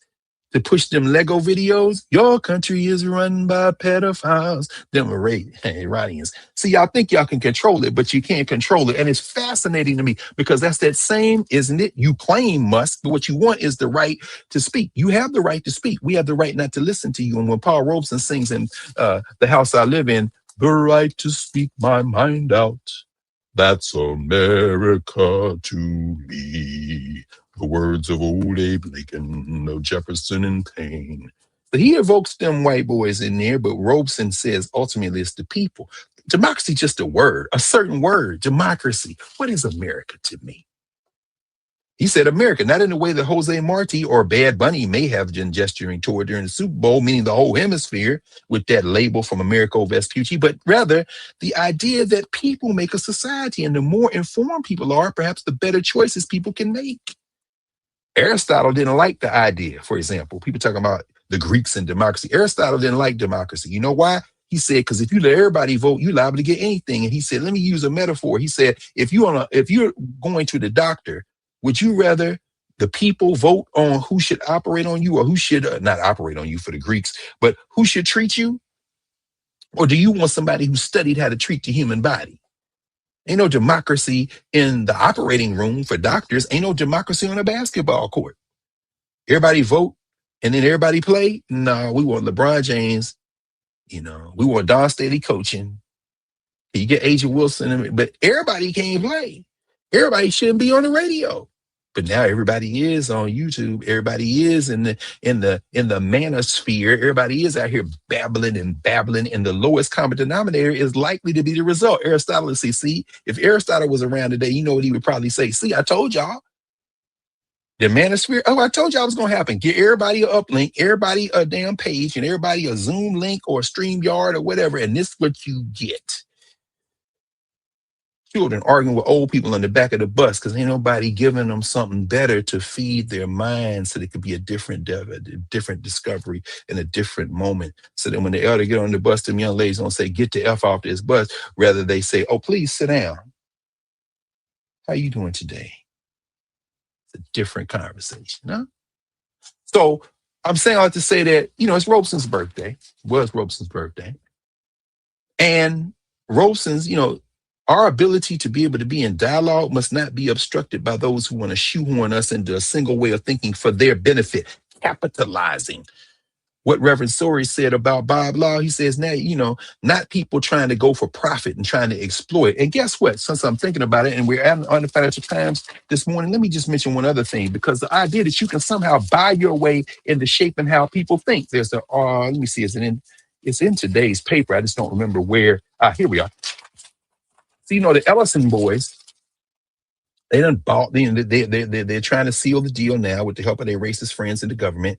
D: to push them Lego videos? Your country is run by pedophiles, them Iranians. See, y'all think y'all can control it, but you can't control it. And it's fascinating to me because that's that same, isn't it? You claim Musk, but what you want is the right to speak. You have the right to speak. We have the right not to listen to you. And when Paul Robeson sings in The House I Live In, the right to speak my mind out, that's America to me. The words of old Abe Lincoln, of Jefferson and Payne. But he evokes them white boys in there, but Robeson says ultimately it's the people. Democracy just a word, a certain word, democracy. What is America to me? He said America, not in the way that Jose Marti or Bad Bunny may have been gesturing toward during the Super Bowl, meaning the whole hemisphere with that label from America Vespucci, but rather the idea that people make a society, and the more informed people are, perhaps the better choices people can make. Aristotle didn't like the idea, for example. People talking about the Greeks and democracy. Aristotle didn't like democracy. You know why? He said, because if you let everybody vote, you're liable to get anything. And he said, let me use a metaphor. He said, if you're going to the doctor, would you rather the people vote on who should operate on you, or who should not operate on you for the Greeks, but who should treat you? Or do you want somebody who studied how to treat the human body? Ain't no democracy in the operating room for doctors. Ain't no democracy on a basketball court. Everybody vote and then everybody play. No, we want LeBron James. We want Don Staley coaching. You get Agent Wilson, but everybody can't play. Everybody shouldn't be on the radio. But now everybody is on YouTube. Everybody is in the manosphere. Everybody is out here babbling, and the lowest common denominator is likely to be the result. Aristotle says, see, if Aristotle was around today, you know what he would probably say? See, I told y'all. The manosphere, I told y'all it was going to happen. Get everybody an uplink, everybody a damn page, and everybody a Zoom link or a StreamYard or whatever, and this is what you get. Children arguing with old people on the back of the bus because ain't nobody giving them something better to feed their minds so they could be a different discovery in a different moment. So that when the elder get on the bus, them young ladies don't say, get the F off this bus. Rather, they say, oh, please sit down. How you doing today? It's a different conversation, huh? So I'm saying all that to say that, it's Robeson's birthday. It was Robeson's birthday. And Robeson's, our ability to be able to be in dialogue must not be obstructed by those who want to shoehorn us into a single way of thinking for their benefit. Capitalizing. What Reverend Story said about Bob Law, he says now, not people trying to go for profit and trying to exploit. And guess what? Since I'm thinking about it, and we're on the Financial Times this morning, let me just mention one other thing, because the idea that you can somehow buy your way into shaping how people think. There's let me see, it's in today's paper. I just don't remember where. Here we are. So, the Ellison boys, they done bought, they're trying to seal the deal now with the help of their racist friends in the government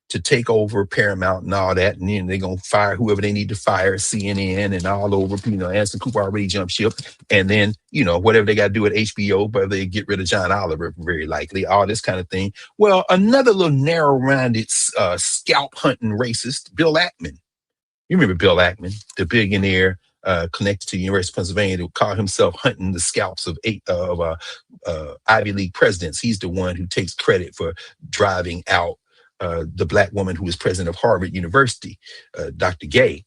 D: to take over Paramount and all that. And then they're going to fire whoever they need to fire, CNN and all over. Anderson Cooper already jumped ship. And then, whatever they got to do at HBO, but they get rid of John Oliver, very likely, all this kind of thing. Well, another little narrow-minded scalp hunting racist, Bill Ackman. You remember Bill Ackman, the billionaire connected to the University of Pennsylvania, who called himself hunting the scalps of Ivy League presidents. He's the one who takes credit for driving out the Black woman who was president of Harvard University, Dr. Gay.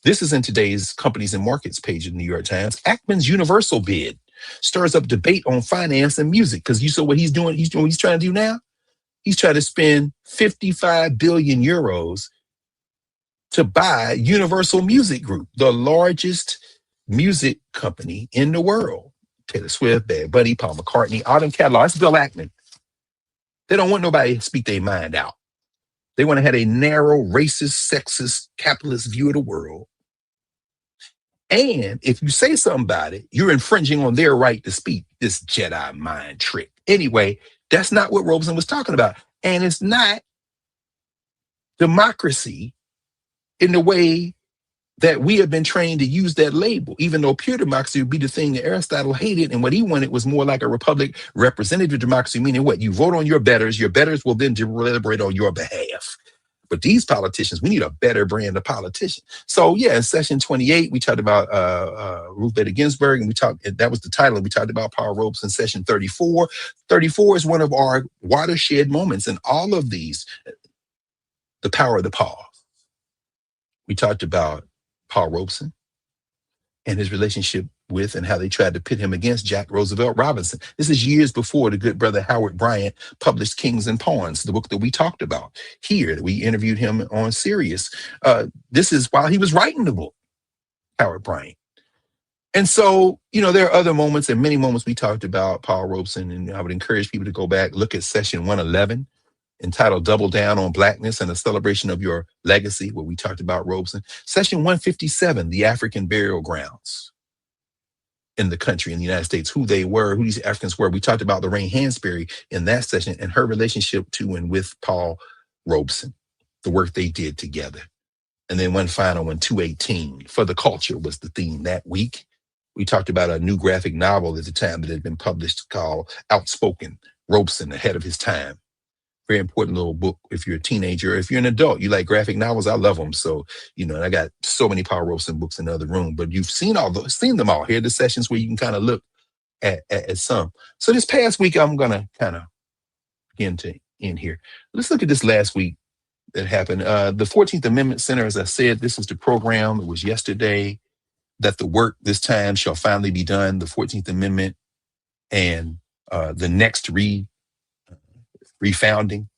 D: This is in today's Companies and Markets page of the New York Times. Ackman's universal bid stirs up debate on finance and music, because you saw what he's doing. He's doing what he's trying to do now. He's trying to spend 55 billion euros to buy Universal Music Group, the largest music company in the world. Taylor Swift, Bad Bunny, Paul McCartney, all them catalogs. That's Bill Ackman. They don't want nobody to speak their mind out. They want to have a narrow, racist, sexist, capitalist view of the world. And if you say something about it, you're infringing on their right to speak. This Jedi mind trick. Anyway, that's not what Robeson was talking about. And it's not democracy in the way that we have been trained to use that label, even though pure democracy would be the thing that Aristotle hated. And what he wanted was more like a republic, representative democracy, meaning what? You vote on your betters will then deliberate on your behalf. But these politicians, we need a better brand of politician. So yeah, in session 28, we talked about Ruth Bader Ginsburg, and that was the title. We talked about Paul Robeson. Session 34. 34 is one of our watershed moments in all of these, the power of the pause. We talked about Paul Robeson and his relationship with and how they tried to pit him against Jack Roosevelt Robinson. This is years before the good brother Howard Bryant published Kings and Pawns, the book that we talked about here, that we interviewed him on Sirius. This is while he was writing the book, Howard Bryant. And so, there are other moments and many moments we talked about Paul Robeson, and I would encourage people to go back, look at session 111, entitled Double Down on Blackness and a Celebration of Your Legacy, where we talked about Robeson. Session 157, the African burial grounds in the country, in the United States, who they were, who these Africans were. We talked about Lorraine Hansberry in that session and her relationship to and with Paul Robeson, the work they did together. And then one final one, 218, For the Culture was the theme that week. We talked about a new graphic novel at the time that had been published called Outspoken, Robeson, Ahead of His Time. Very important little book if you're a teenager. If you're an adult, you like graphic novels, I love them. So, I got so many Paul Robeson books in the other room, but you've seen them all. Here are the sessions where you can kind of look at some. So this past week, I'm going to kind of begin to end here. Let's look at this last week that happened. The 14th Amendment Center, as I said, this is the program. It was yesterday that the work this time shall finally be done. The 14th Amendment and the next refounding.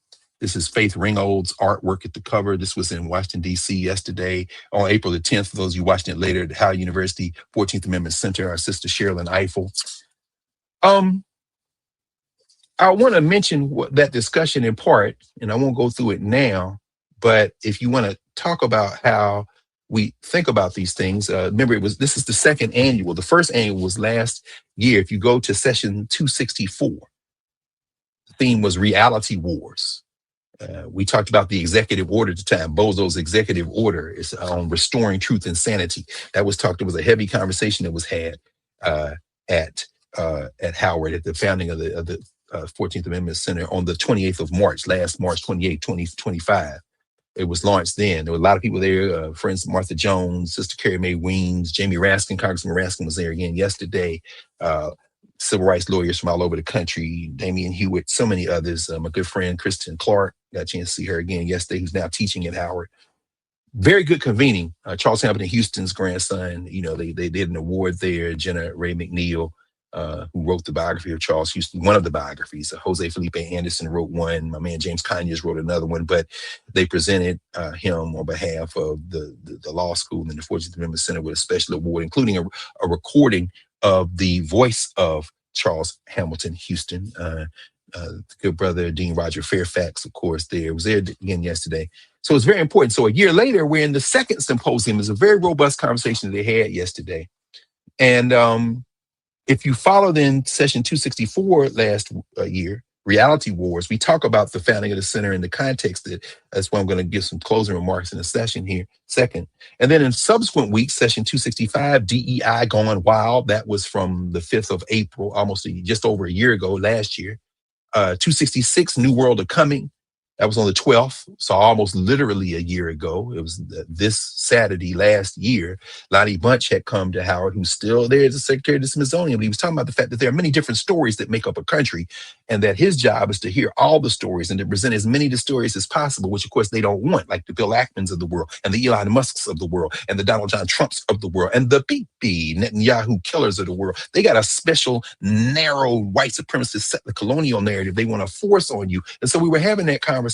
D: This is Faith Ringgold's artwork at the cover. This was in Washington, D.C. yesterday on April the 10th. For those of you watching it later at Howard University 14th Amendment Center, our sister Sherilyn Eiffel. I want to mention that discussion in part, and I won't go through it now, but if you want to talk about how we think about these things, remember this is the second annual. The first annual was last year. If you go to session 264, the theme was reality wars. We talked about the executive order at the time. Bozo's executive order is on restoring truth and sanity. That was talked. It was a heavy conversation that was had at Howard at the founding of the 14th Amendment Center on the 28th of March, last March 28, 2025. It was launched then. There were a lot of people there. Friends Martha Jones, Sister Carrie Mae Weems, Jamie Raskin, Congressman Raskin was there again yesterday. Civil rights lawyers from all over the country, Damian Hewitt, so many others. My good friend Kristen Clark, got a chance to see her again yesterday, who's now teaching at Howard. Very good convening. Charles Hamilton Houston's grandson, they did an award there. Jenna Ray McNeil, who wrote the biography of Charles Houston, one of the biographies. Jose Felipe Anderson wrote one. My man James Conyers wrote another one, but they presented him on behalf of the law school and the 14th Amendment Center with a special award, including a recording of the voice of Charles Hamilton Houston. The good brother Dean Roger Fairfax, of course, was there again yesterday. So it's very important. So a year later, we're in the second symposium. It's a very robust conversation that they had yesterday. And If you follow then session 264 last year, Reality Wars, we talk about the founding of the center in the context that's why I'm going to give some closing remarks in a session here second. And then in subsequent weeks, session 265, DEI Gone Wild, that was from the 5th of April, just over a year ago, last year. 266, New World of Coming. That was on the 12th, so almost literally a year ago. It was this Saturday last year. Lonnie Bunch had come to Howard, who's still there as the Secretary of the Smithsonian. But he was talking about the fact that there are many different stories that make up a country, and that his job is to hear all the stories and to present as many of the stories as possible, which of course they don't want, like the Bill Ackmans of the world, and the Elon Musks of the world, and the Donald John Trumps of the world, and the Bibi Netanyahu killers of the world. They got a special, narrow, white supremacist settler colonial narrative they want to force on you. And so we were having that conversation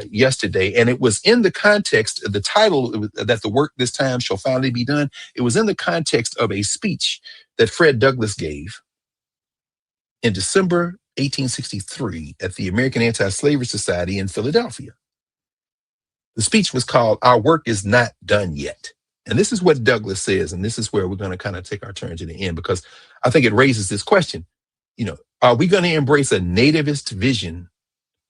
D: yesterday, and it was in the context of the title that the work this time shall finally be done. It was in the context of a speech that Fred Douglass gave in December 1863 at the American Anti-Slavery Society in Philadelphia. The speech was called "Our Work Is Not Done Yet." And this is what Douglass says, and this is where we're going to kind of take our turn to the end, because I think it raises this question, are we going to embrace a nativist vision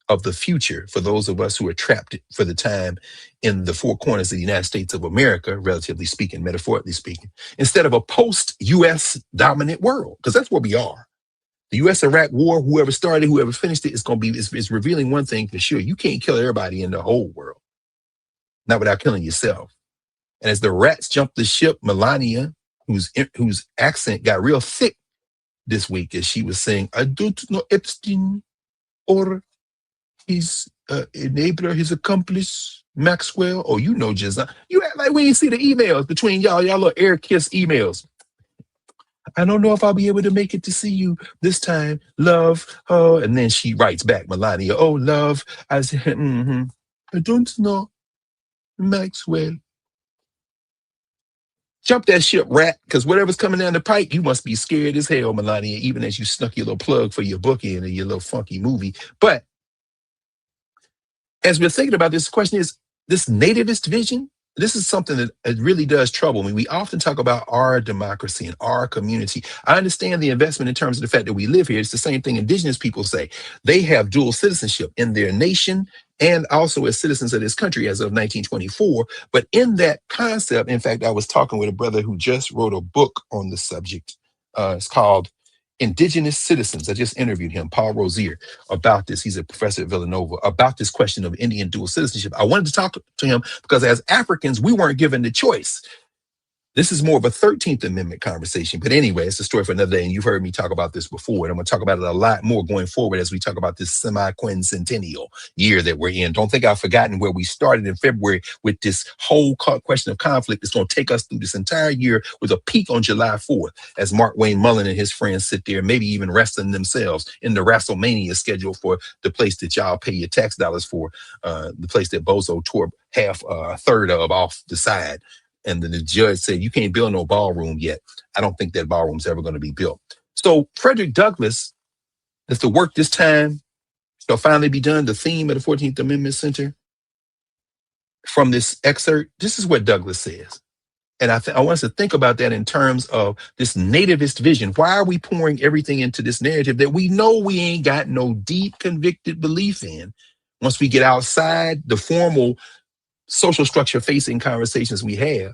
D: of the future for those of us who are trapped for the time in the four corners of the United States of America, relatively speaking, metaphorically speaking, instead of a post-U.S. dominant world? Because that's where we are. The U.S.-Iraq war, whoever started, whoever finished it, is revealing one thing for sure. You can't kill everybody in the whole world, not without killing yourself. And as the rats jumped the ship, Melania, whose accent got real thick this week as she was saying, "I don't know Epstein or his enabler, his accomplice, Maxwell." Oh, just you act like we ain't see the emails between y'all little air kiss emails. "I don't know if I'll be able to make it to see you this time, love." Oh, and then she writes back, Melania, "Oh, love." I said, "I don't know, Maxwell." Jump that ship, rat, because whatever's coming down the pike, you must be scared as hell, Melania, even as you snuck your little plug for your book in and your little funky movie. But as we're thinking about this, question is, this nativist vision, this is something that it really does trouble me. We often talk about our democracy and our community. I understand the investment in terms of the fact that we live here. It's the same thing indigenous people say. They have dual citizenship in their nation and also as citizens of this country as of 1924. But in that concept, in fact, I was talking with a brother who just wrote a book on the subject. It's called Indigenous Citizens. I just interviewed him, Paul Rozier, about this. He's a professor at Villanova, about this question of Indian dual citizenship. I wanted to talk to him because as Africans, we weren't given the choice. This is more of a 13th Amendment conversation. But anyway, it's a story for another day. And you've heard me talk about this before. And I'm going to talk about it a lot more going forward as we talk about this semi-quincentennial year that we're in. Don't think I've forgotten where we started in February with this whole question of conflict. It's going to take us through this entire year with a peak on July 4th as Mark Wayne Mullen and his friends sit there, maybe even wrestling themselves in the WrestleMania schedule for the place that y'all pay your tax dollars for, the place that Bozo tore a third of off the side. And then the judge said, "You can't build no ballroom yet." I don't think that ballroom's ever going to be built. So Frederick Douglass, if the work this time shall finally be done, the theme of the 14th Amendment Center, from this excerpt, this is what Douglass says. And I want us to think about that in terms of this nativist vision. Why are we pouring everything into this narrative that we know we ain't got no deep convicted belief in? Once we get outside the formal social structure facing conversations we have,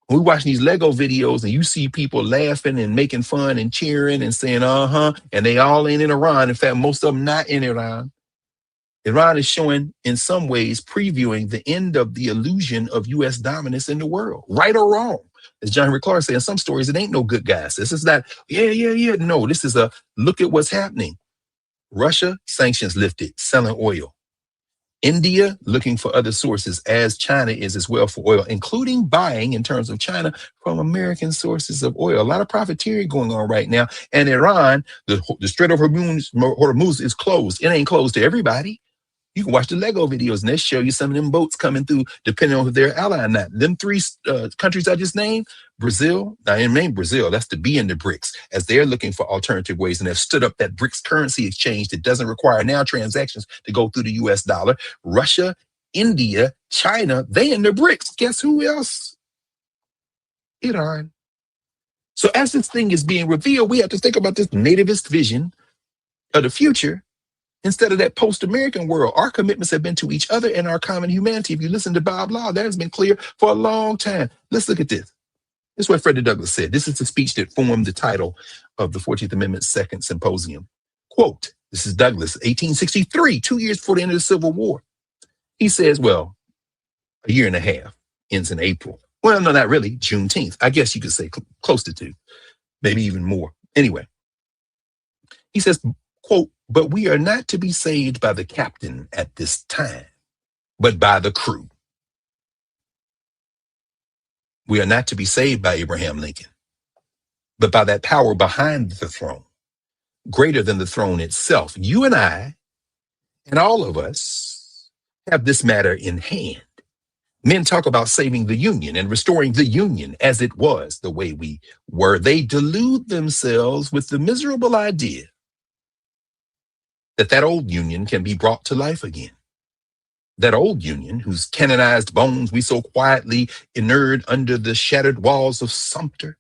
D: we watching these Lego videos and you see people laughing and making fun and cheering and saying, and they all ain't in Iran. In fact, most of them not in Iran. Iran is showing, in some ways, previewing the end of the illusion of U.S. dominance in the world, right or wrong. As John Henry Clark said, in some stories, it ain't no good guys. This is not, yeah. No, this is a look at what's happening. Russia, sanctions lifted, selling oil. India looking for other sources, as China is as well, for oil, including buying, in terms of China, from American sources of oil. A lot of profiteering going on right now. And Iran, the Strait of Hormuz is closed. It ain't closed to everybody. You can watch the Lego videos and they show you some of them boats coming through, depending on if they're ally or not. Them three countries I just named, Brazil, now I named Brazil, that's the B in the BRICS, as they're looking for alternative ways and have stood up that BRICS currency exchange that doesn't require now transactions to go through the US dollar. Russia, India, China, they in the BRICS. Guess who else? Iran. So as this thing is being revealed, we have to think about this nativist vision of the future instead of that post-American world. Our commitments have been to each other and our common humanity. If you listen to Bob Law, that has been clear for a long time. Let's look at this. This is what Frederick Douglass said. This is the speech that formed the title of the 14th Amendment's second symposium. Quote, this is Douglass, 1863, 2 years before the end of the Civil War. He says, well, a year and a half, ends in April. Well, no, not really, Juneteenth. I guess you could say close to 2, maybe even more. Anyway, he says, quote, but we are not to be saved by the captain at this time, but by the crew. We are not to be saved by Abraham Lincoln, but by that power behind the throne, greater than the throne itself. You and I, and all of us, have this matter in hand. Men talk about saving the Union and restoring the Union as it was, the way we were. They delude themselves with the miserable idea that that old Union can be brought to life again. That old Union, whose canonized bones we so quietly inured under the shattered walls of Sumter,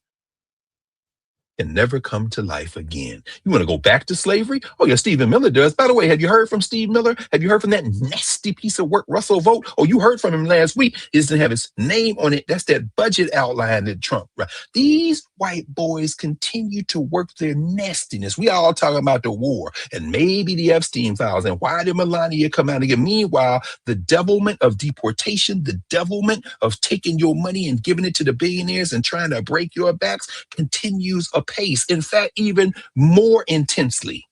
D: can never come to life again. You want to go back to slavery? Oh, yeah, Stephen Miller does. By the way, have you heard from Steve Miller? Have you heard from that nasty piece of work, Russell Vogt? Oh, you heard from him last week. It doesn't have his name on it. That's that budget outline that Trump, right? These white boys continue to work their nastiness. We all talking about the war and maybe the Epstein files and why did Melania come out again? Meanwhile, the devilment of deportation, the devilment of taking your money and giving it to the billionaires and trying to break your backs continues apace. In fact, even more intensely.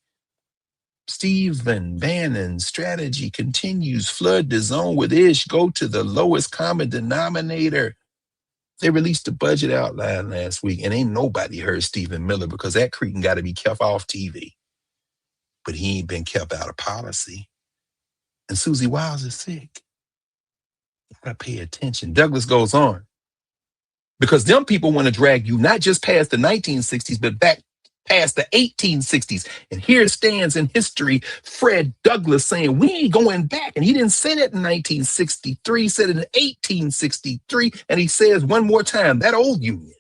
D: Stephen Bannon's strategy continues. Flood the zone with ish. Go to the lowest common denominator. They released the budget outline last week, and ain't nobody heard Stephen Miller because that cretin got to be kept off TV. But he ain't been kept out of policy. And Susie Wiles is sick. You gotta pay attention. Douglas goes on. Because them people want to drag you not just past the 1960s, but back past the 1860s. And here stands in history Fred Douglass saying, we ain't going back. And he didn't say that in 1963, he said it in 1863. And he says one more time, that old Union,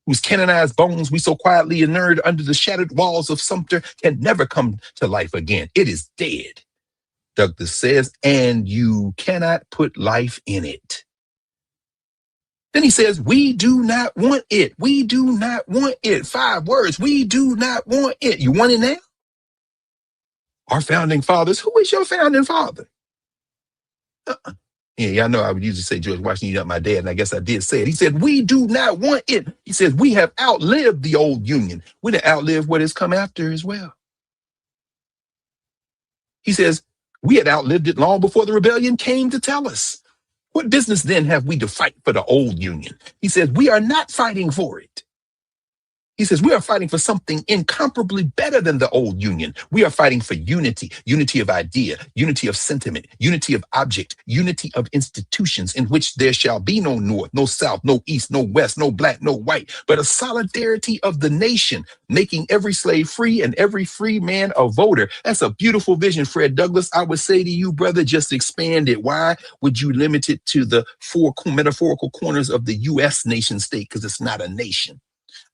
D: whose canonized bones we so quietly inured under the shattered walls of Sumter, can never come to life again. It is dead, Douglass says, and you cannot put life in it. Then he says, we do not want it. We do not want it. 5 words. We do not want it. You want it now? Our founding fathers. Who is your founding father? Yeah, y'all know I would usually say George Washington, you're not my dad, and I guess I did say it. He said, we do not want it. He says, we have outlived the old Union. We have outlived what has come after as well. He says, we had outlived it long before the rebellion came to tell us. What business then have we to fight for the old Union? He says, we are not fighting for it. He says, we are fighting for something incomparably better than the old Union. We are fighting for unity, unity of idea, unity of sentiment, unity of object, unity of institutions in which there shall be no North, no South, no East, no West, no Black, no white, but a solidarity of the nation, making every slave free and every free man a voter. That's a beautiful vision, Fred Douglass. I would say to you, brother, just expand it. Why would you limit it to the 4 metaphorical corners of the U.S. nation state? Because it's not a nation.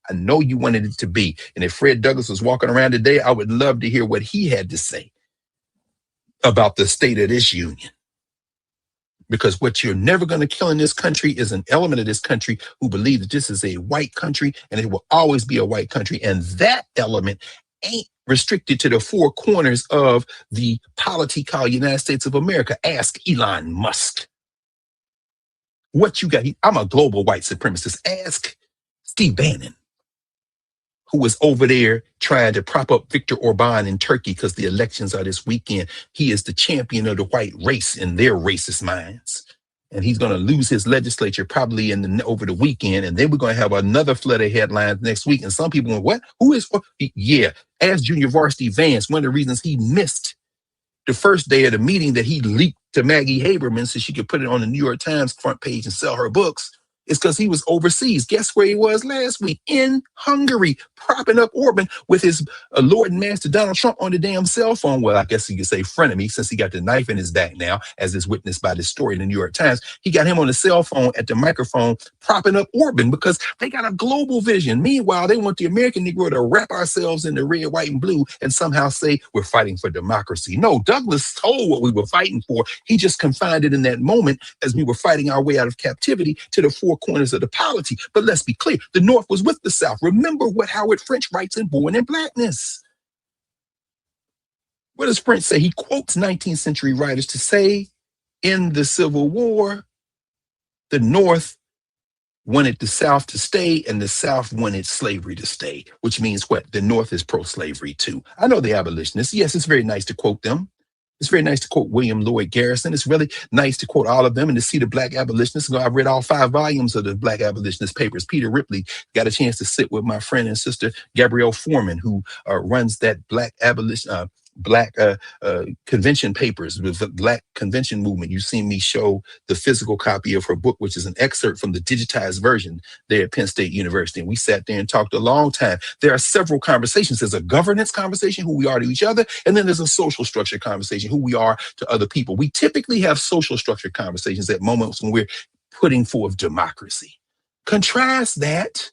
D: I know you wanted it to be. And if Fred Douglass was walking around today, I would love to hear what he had to say about the state of this union. Because what you're never going to kill in this country is an element of this country who believe that this is a white country and it will always be a white country. And that element ain't restricted to the 4 corners of the polity called United States of America. Ask Elon Musk. What you got? I'm a global white supremacist. Ask Steve Bannon, who was over there trying to prop up Viktor Orban in Turkey because the elections are this weekend. He is the champion of the white race in their racist minds. And he's going to lose his legislature probably over the weekend. And then we're going to have another flood of headlines next week. And some people went, what? Who is? Yeah, ask Junior Varsity Vance. One of the reasons he missed the first day of the meeting that he leaked to Maggie Haberman so she could put it on the New York Times front page and sell her books, is because he was overseas. Guess where he was last week? In Hungary, propping up Orban with his Lord and Master Donald Trump on the damn cell phone. Well, I guess you could say frenemy, since he got the knife in his back now, as is witnessed by this story in the New York Times. He got him on the cell phone at the microphone propping up Orban because they got a global vision. Meanwhile, they want the American Negro to wrap ourselves in the red, white, and blue and somehow say we're fighting for democracy. No, Douglas told what we were fighting for. He just confined it in that moment as we were fighting our way out of captivity to the four corners of the polity. But let's be clear, the North was with the South. Remember what Howard French writes in Born in Blackness. What does French say? He quotes 19th century writers to say, in the Civil War, the North wanted the South to stay and the South wanted slavery to stay, which means what? The North is pro-slavery too. I know the abolitionists. Yes, it's very nice to quote them. It's very nice to quote William Lloyd Garrison. It's really nice to quote all of them and to see the Black abolitionists. I've read all 5 volumes of the Black abolitionist papers. Peter Ripley got a chance to sit with my friend and sister, Gabrielle Foreman, who runs that Black abolition, Black convention papers with the Black convention movement. You've seen me show the physical copy of her book, which is an excerpt from the digitized version there at Penn State University. And we sat there and talked a long time. There are several conversations. There's a governance conversation, who we are to each other. And then there's a social structure conversation, who we are to other people. We typically have social structure conversations at moments when we're putting forth democracy. Contrast that.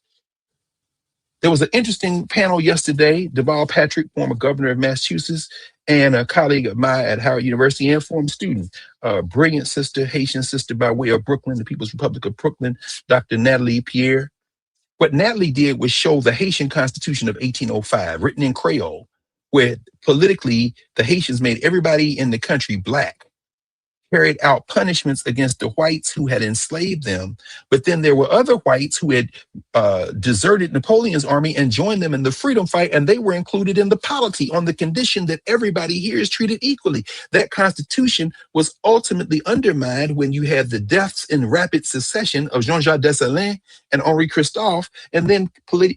D: There was an interesting panel yesterday. Deval Patrick, former governor of Massachusetts, and a colleague of mine at Howard University and former student, brilliant sister, Haitian sister by way of Brooklyn, the People's Republic of Brooklyn, Dr. Natalie Pierre. What Natalie did was show the Haitian Constitution of 1805, written in Creole, where politically the Haitians made everybody in the country Black, carried out punishments against the whites who had enslaved them. But then there were other whites who had deserted Napoleon's army and joined them in the freedom fight, and they were included in the polity on the condition that everybody here is treated equally. That constitution was ultimately undermined when you had the deaths in rapid succession of Jean-Jacques Dessalines and Henri Christophe, and then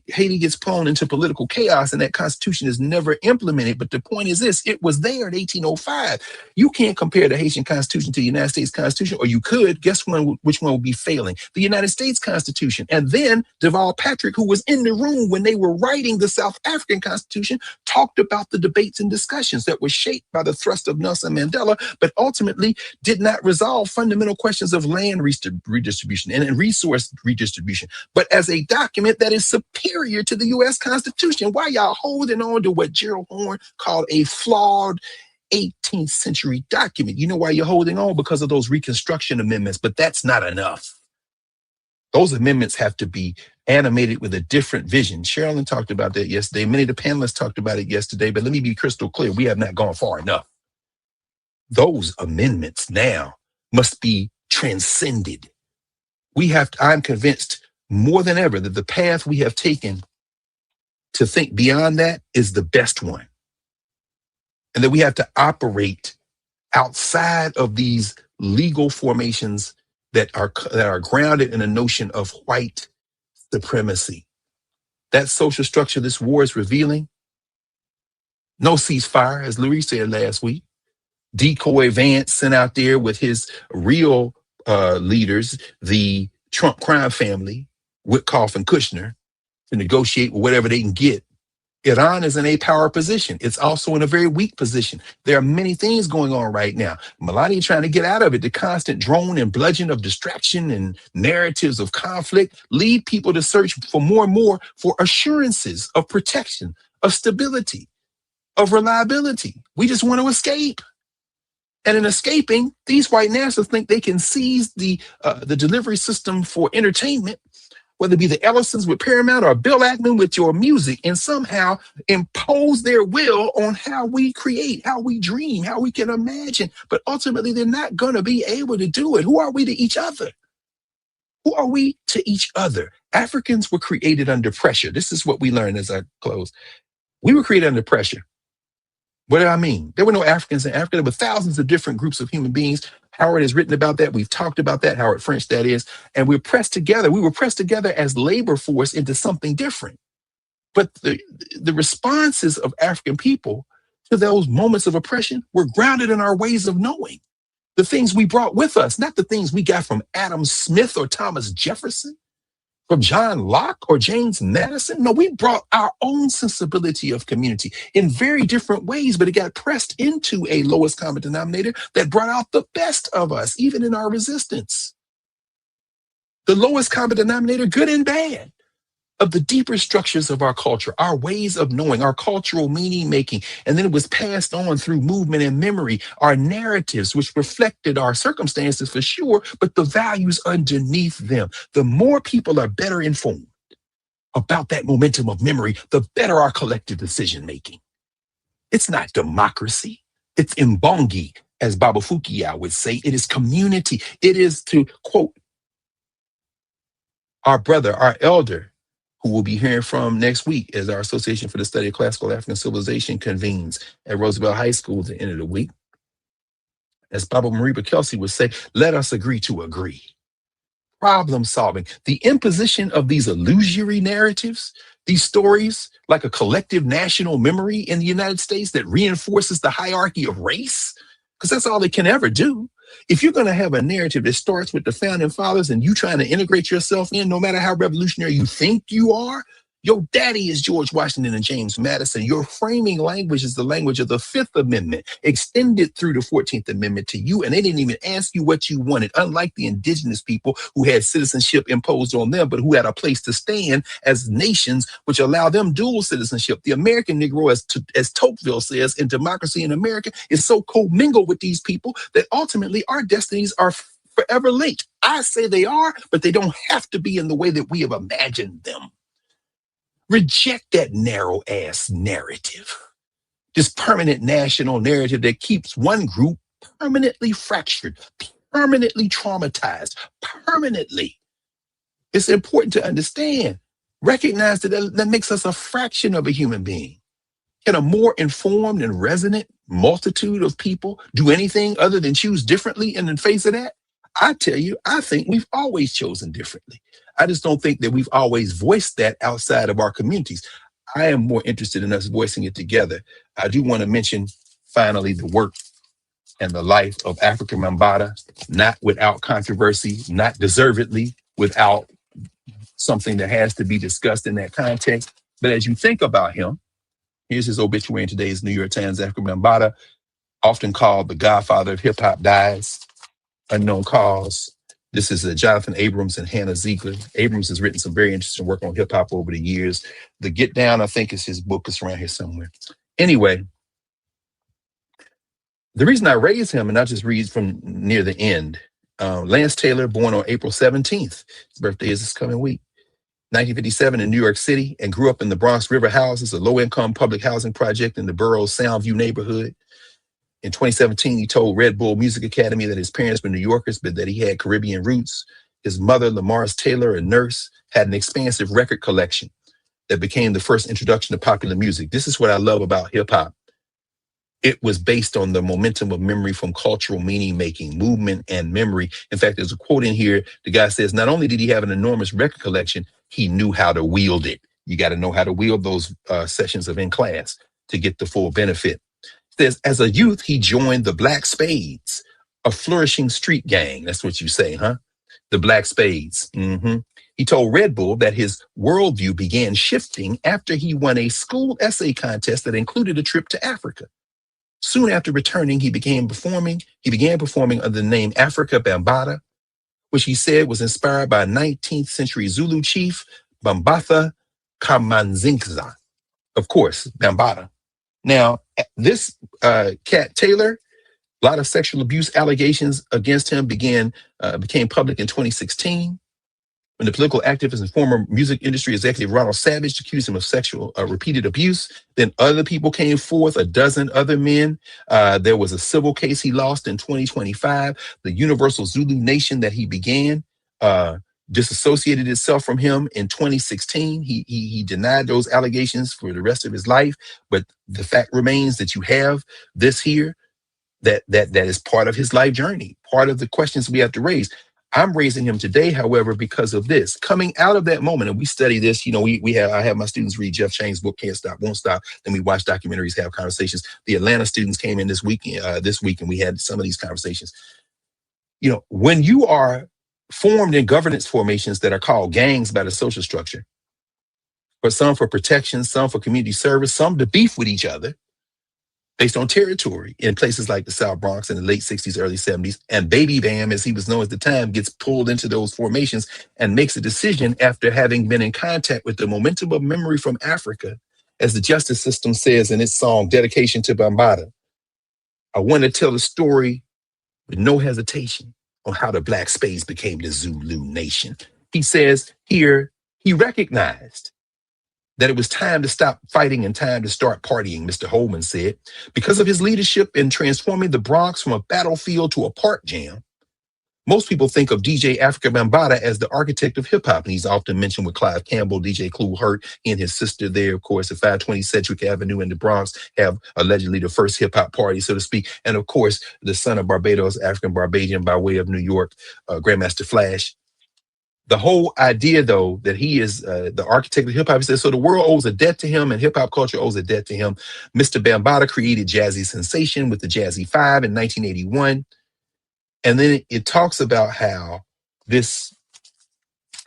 D: Haiti gets thrown into political chaos, and that constitution is never implemented. But the point is this: it was there in 1805. You can't compare the Haitian Constitution to the United States Constitution, or you could. Guess which one would be failing? The United States Constitution. And then Deval Patrick, who was in the room when they were writing the South African Constitution, talked about the debates and discussions that were shaped by the thrust of Nelson Mandela, but ultimately did not resolve fundamental questions of land redistribution and resource redistribution, but as a document that is superior to the U.S. Constitution. Why y'all holding on to what Gerald Horne called a flawed 18th century document? You know why you're holding on? Because of those Reconstruction amendments, but that's not enough. Those amendments have to be animated with a different vision. Sherilyn talked about that yesterday. Many of the panelists talked about it yesterday, but let me be crystal clear. We have not gone far enough. Those amendments now must be transcended. I'm convinced more than ever that the path we have taken to think beyond that is the best one. And that we have to operate outside of these legal formations that are grounded in a notion of white supremacy. That social structure this war is revealing. No ceasefire, as Lurie said last week. Decoy Vance sent out there with his real leaders, the Trump crime family, Witkoff and Kushner, to negotiate with whatever they can get. Iran is in a power position. It's also in a very weak position. There are many things going on right now. Melania trying to get out of it. The constant drone and bludgeon of distraction and narratives of conflict lead people to search for more and more for assurances of protection, of stability, of reliability. We just want to escape. And in escaping, these white nationalists think they can seize the delivery system for entertainment, whether it be the Ellisons with Paramount or Bill Ackman with your music, and somehow impose their will on how we create, how we dream, how we can imagine. But ultimately, they're not going to be able to do it. Who are we to each other? Who are we to each other? Africans were created under pressure. This is what we learned as I close. We were created under pressure. What do I mean? There were no Africans in Africa. There were thousands of different groups of human beings. Howard has written about that. We've talked about that, Howard French, that is. And we're pressed together. We were pressed together as labor force into something different. But the responses of African people to those moments of oppression were grounded in our ways of knowing. The things we brought with us, not the things we got from Adam Smith or Thomas Jefferson, from John Locke or James Madison. No, we brought our own sensibility of community in very different ways, but it got pressed into a lowest common denominator that brought out the best of us, even in our resistance. The lowest common denominator, good and bad, of the deeper structures of our culture, our ways of knowing, our cultural meaning making. And then it was passed on through movement and memory, our narratives, which reflected our circumstances for sure, but the values underneath them. The more people are better informed about that momentum of memory, the better our collective decision making. It's not democracy. It's imbongi, as Baba Fukia would say. It is community. It is, to quote our brother, our elder, who we'll be hearing from next week as our Association for the Study of Classical African Civilization convenes at Roosevelt High School at the end of the week. As Baba Mariba Kelsey would say, let us agree to agree. Problem solving. The imposition of these illusory narratives, these stories, like a collective national memory in the United States that reinforces the hierarchy of race, because that's all it can ever do. If you're going to have a narrative that starts with the founding fathers and you trying to integrate yourself in, no matter how revolutionary you think you are, your daddy is George Washington and James Madison. Your framing language is the language of the Fifth Amendment, extended through the 14th Amendment to you. And they didn't even ask you what you wanted, unlike the indigenous people who had citizenship imposed on them, but who had a place to stand as nations, which allow them dual citizenship. The American Negro, as Tocqueville says, in Democracy in America, is so commingled with these people that ultimately our destinies are forever linked. I say they are, but they don't have to be in the way that we have imagined them. Reject that narrow ass narrative, this permanent national narrative that keeps one group permanently fractured, permanently traumatized, permanently. It's important to understand, recognize that makes us a fraction of a human being. Can a more informed and resonant multitude of people do anything other than choose differently in the face of that? I tell you, I think we've always chosen differently. I just don't think that we've always voiced that outside of our communities. I am more interested in us voicing it together. I do want to mention, finally, the work and the life of Africa Mambata, not without controversy, not deservedly, without something that has to be discussed in that context. But as you think about him, here's his obituary in today's New York Times. Africa Mambata, often called the godfather of hip hop, dies, unknown cause. This is Jonathan Abrams and Hannah Ziegler. Abrams has written some very interesting work on hip hop over the years. The Get Down, I think, is his book. It's around here somewhere. Anyway, the reason I raise him, and I just read from near the end, Lance Taylor, born on April 17th. His birthday is this coming week. 1957 in New York City, and grew up in the Bronx River Houses, a low-income public housing project in the borough's Soundview neighborhood. In 2017, he told Red Bull Music Academy that his parents were New Yorkers, but that he had Caribbean roots. His mother, Lamar's Taylor, a nurse, had an expansive record collection that became the first introduction to popular music. This is what I love about hip hop. It was based on the momentum of memory from cultural meaning making, movement, and memory. In fact, there's a quote in here. The guy says, not only did he have an enormous record collection, he knew how to wield it. You got to know how to wield those sessions of In Class to get the full benefit. Says, as a youth, he joined the Black Spades, a flourishing street gang. That's what you say, huh? The Black Spades. He told Red Bull that his worldview began shifting after he won a school essay contest that included a trip to Africa. Soon after returning, he began performing under the name Africa Bambaataa, which he said was inspired by 19th century Zulu chief Bambatha Kamanzinza. Of course, Bambaataa. Now, this cat Taylor, a lot of sexual abuse allegations against him became public in 2016 when the political activist and former music industry executive Ronald Savage accused him of sexual repeated abuse. Then other people came forth, a dozen other men. There was a civil case he lost in 2025. The Universal Zulu Nation that he began disassociated itself from him in 2016. He denied those allegations for the rest of his life. But the fact remains that you have this here that is part of his life journey, part of the questions we have to raise. I'm raising him today, however, because of this. Coming out of that moment, and we study this, I have my students read Jeff Chang's book, Can't Stop, Won't Stop. Then we watch documentaries, have conversations. The Atlanta students came in this week, and we had some of these conversations. When you are formed in governance formations that are called gangs by the social structure. For some for protection, some for community service, some to beef with each other based on territory in places like the South Bronx in the late 60s, early 70s. And Baby Bam, as he was known at the time, gets pulled into those formations and makes a decision after having been in contact with the momentum of memory from Africa. As the justice system says in its song, Dedication to Bambaataa, I want to tell a story with no hesitation on how the Black Spades became the Zulu nation. He says here, he recognized that it was time to stop fighting and time to start partying, Mr. Holman said. Because of his leadership in transforming the Bronx from a battlefield to a park jam, most people think of DJ Africa Bambaataa as the architect of hip hop. And he's often mentioned with Clive Campbell, DJ Clue Hurt, and his sister there, of course, at 520 Sedgwick Avenue in the Bronx, have allegedly the first hip hop party, so to speak. And of course, the son of Barbados, African Barbadian by way of New York, Grandmaster Flash. The whole idea, though, that he is the architect of hip hop, he says, so the world owes a debt to him and hip hop culture owes a debt to him. Mr. Bambaataa created Jazzy Sensation with the Jazzy 5 in 1981. And then it talks about how this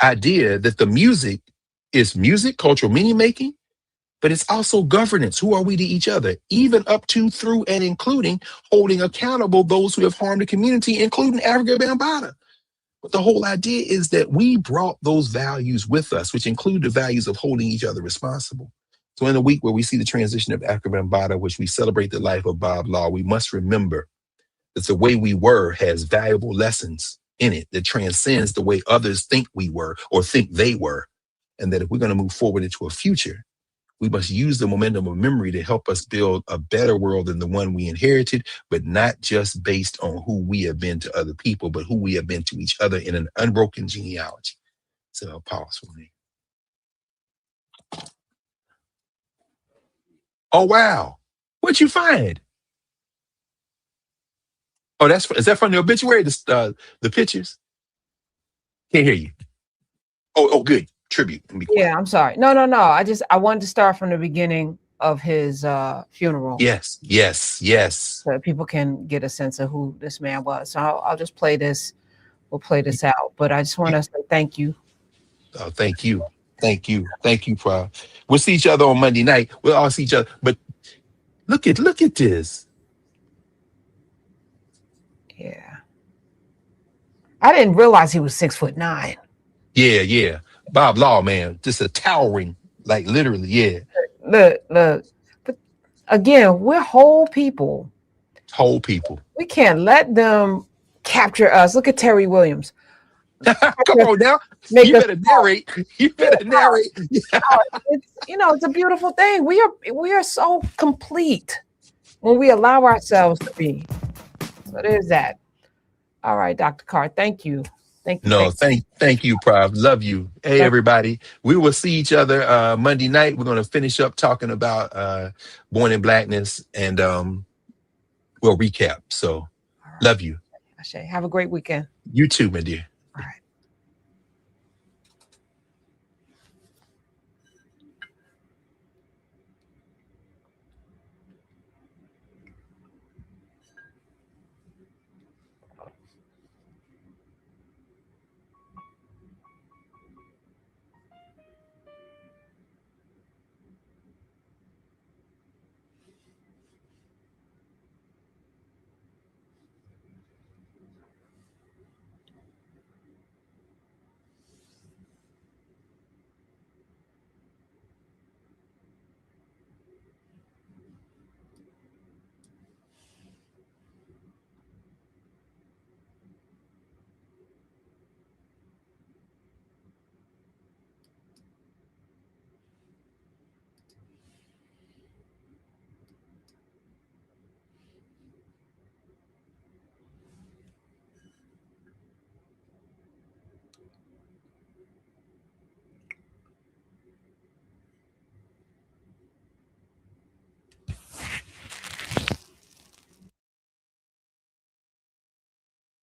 D: idea that the music is music, cultural meaning making, but it's also governance. Who are we to each other? Even up to, through, and including holding accountable those who have harmed the community, including Africa Bambaataa. But the whole idea is that we brought those values with us, which include the values of holding each other responsible. So in a week where we see the transition of Africa Bambaataa, which we celebrate the life of Bob Law, we must remember that the way we were has valuable lessons in it that transcends the way others think we were or think they were. And that if we're going to move forward into a future, we must use the momentum of memory to help us build a better world than the one we inherited, but not just based on who we have been to other people, but who we have been to each other in an unbroken genealogy. So pause for me. Oh, wow. What'd you find? Oh, is that from the obituary, the pictures? Can't hear you. Oh, good. Tribute.
C: Yeah, I'm sorry. No. I wanted to start from the beginning of his funeral.
D: Yes.
C: So people can get a sense of who this man was. So I'll just play this. We'll play this out. But I just want to say thank you.
D: Oh, thank you, Prof. We'll see each other on Monday night. We'll all see each other. But look at this.
C: Yeah. I didn't realize he was 6'9".
D: Yeah. Bob Law, man, just a towering, like literally, yeah.
C: Look. But again, we're whole people.
D: Whole people.
C: We can't let them capture us. Look at Terry Williams.
D: Come on now. You better narrate.
C: It's a beautiful thing. We are so complete when we allow ourselves to be. So there's that. All right, Dr. Carr. Thank you. Thank
D: you, Prof. Love you. Hey, everybody. We will see each other Monday night. We're going to finish up talking about Born in Blackness, and we'll recap. So, love you.
C: Have a great weekend.
D: You too, my dear.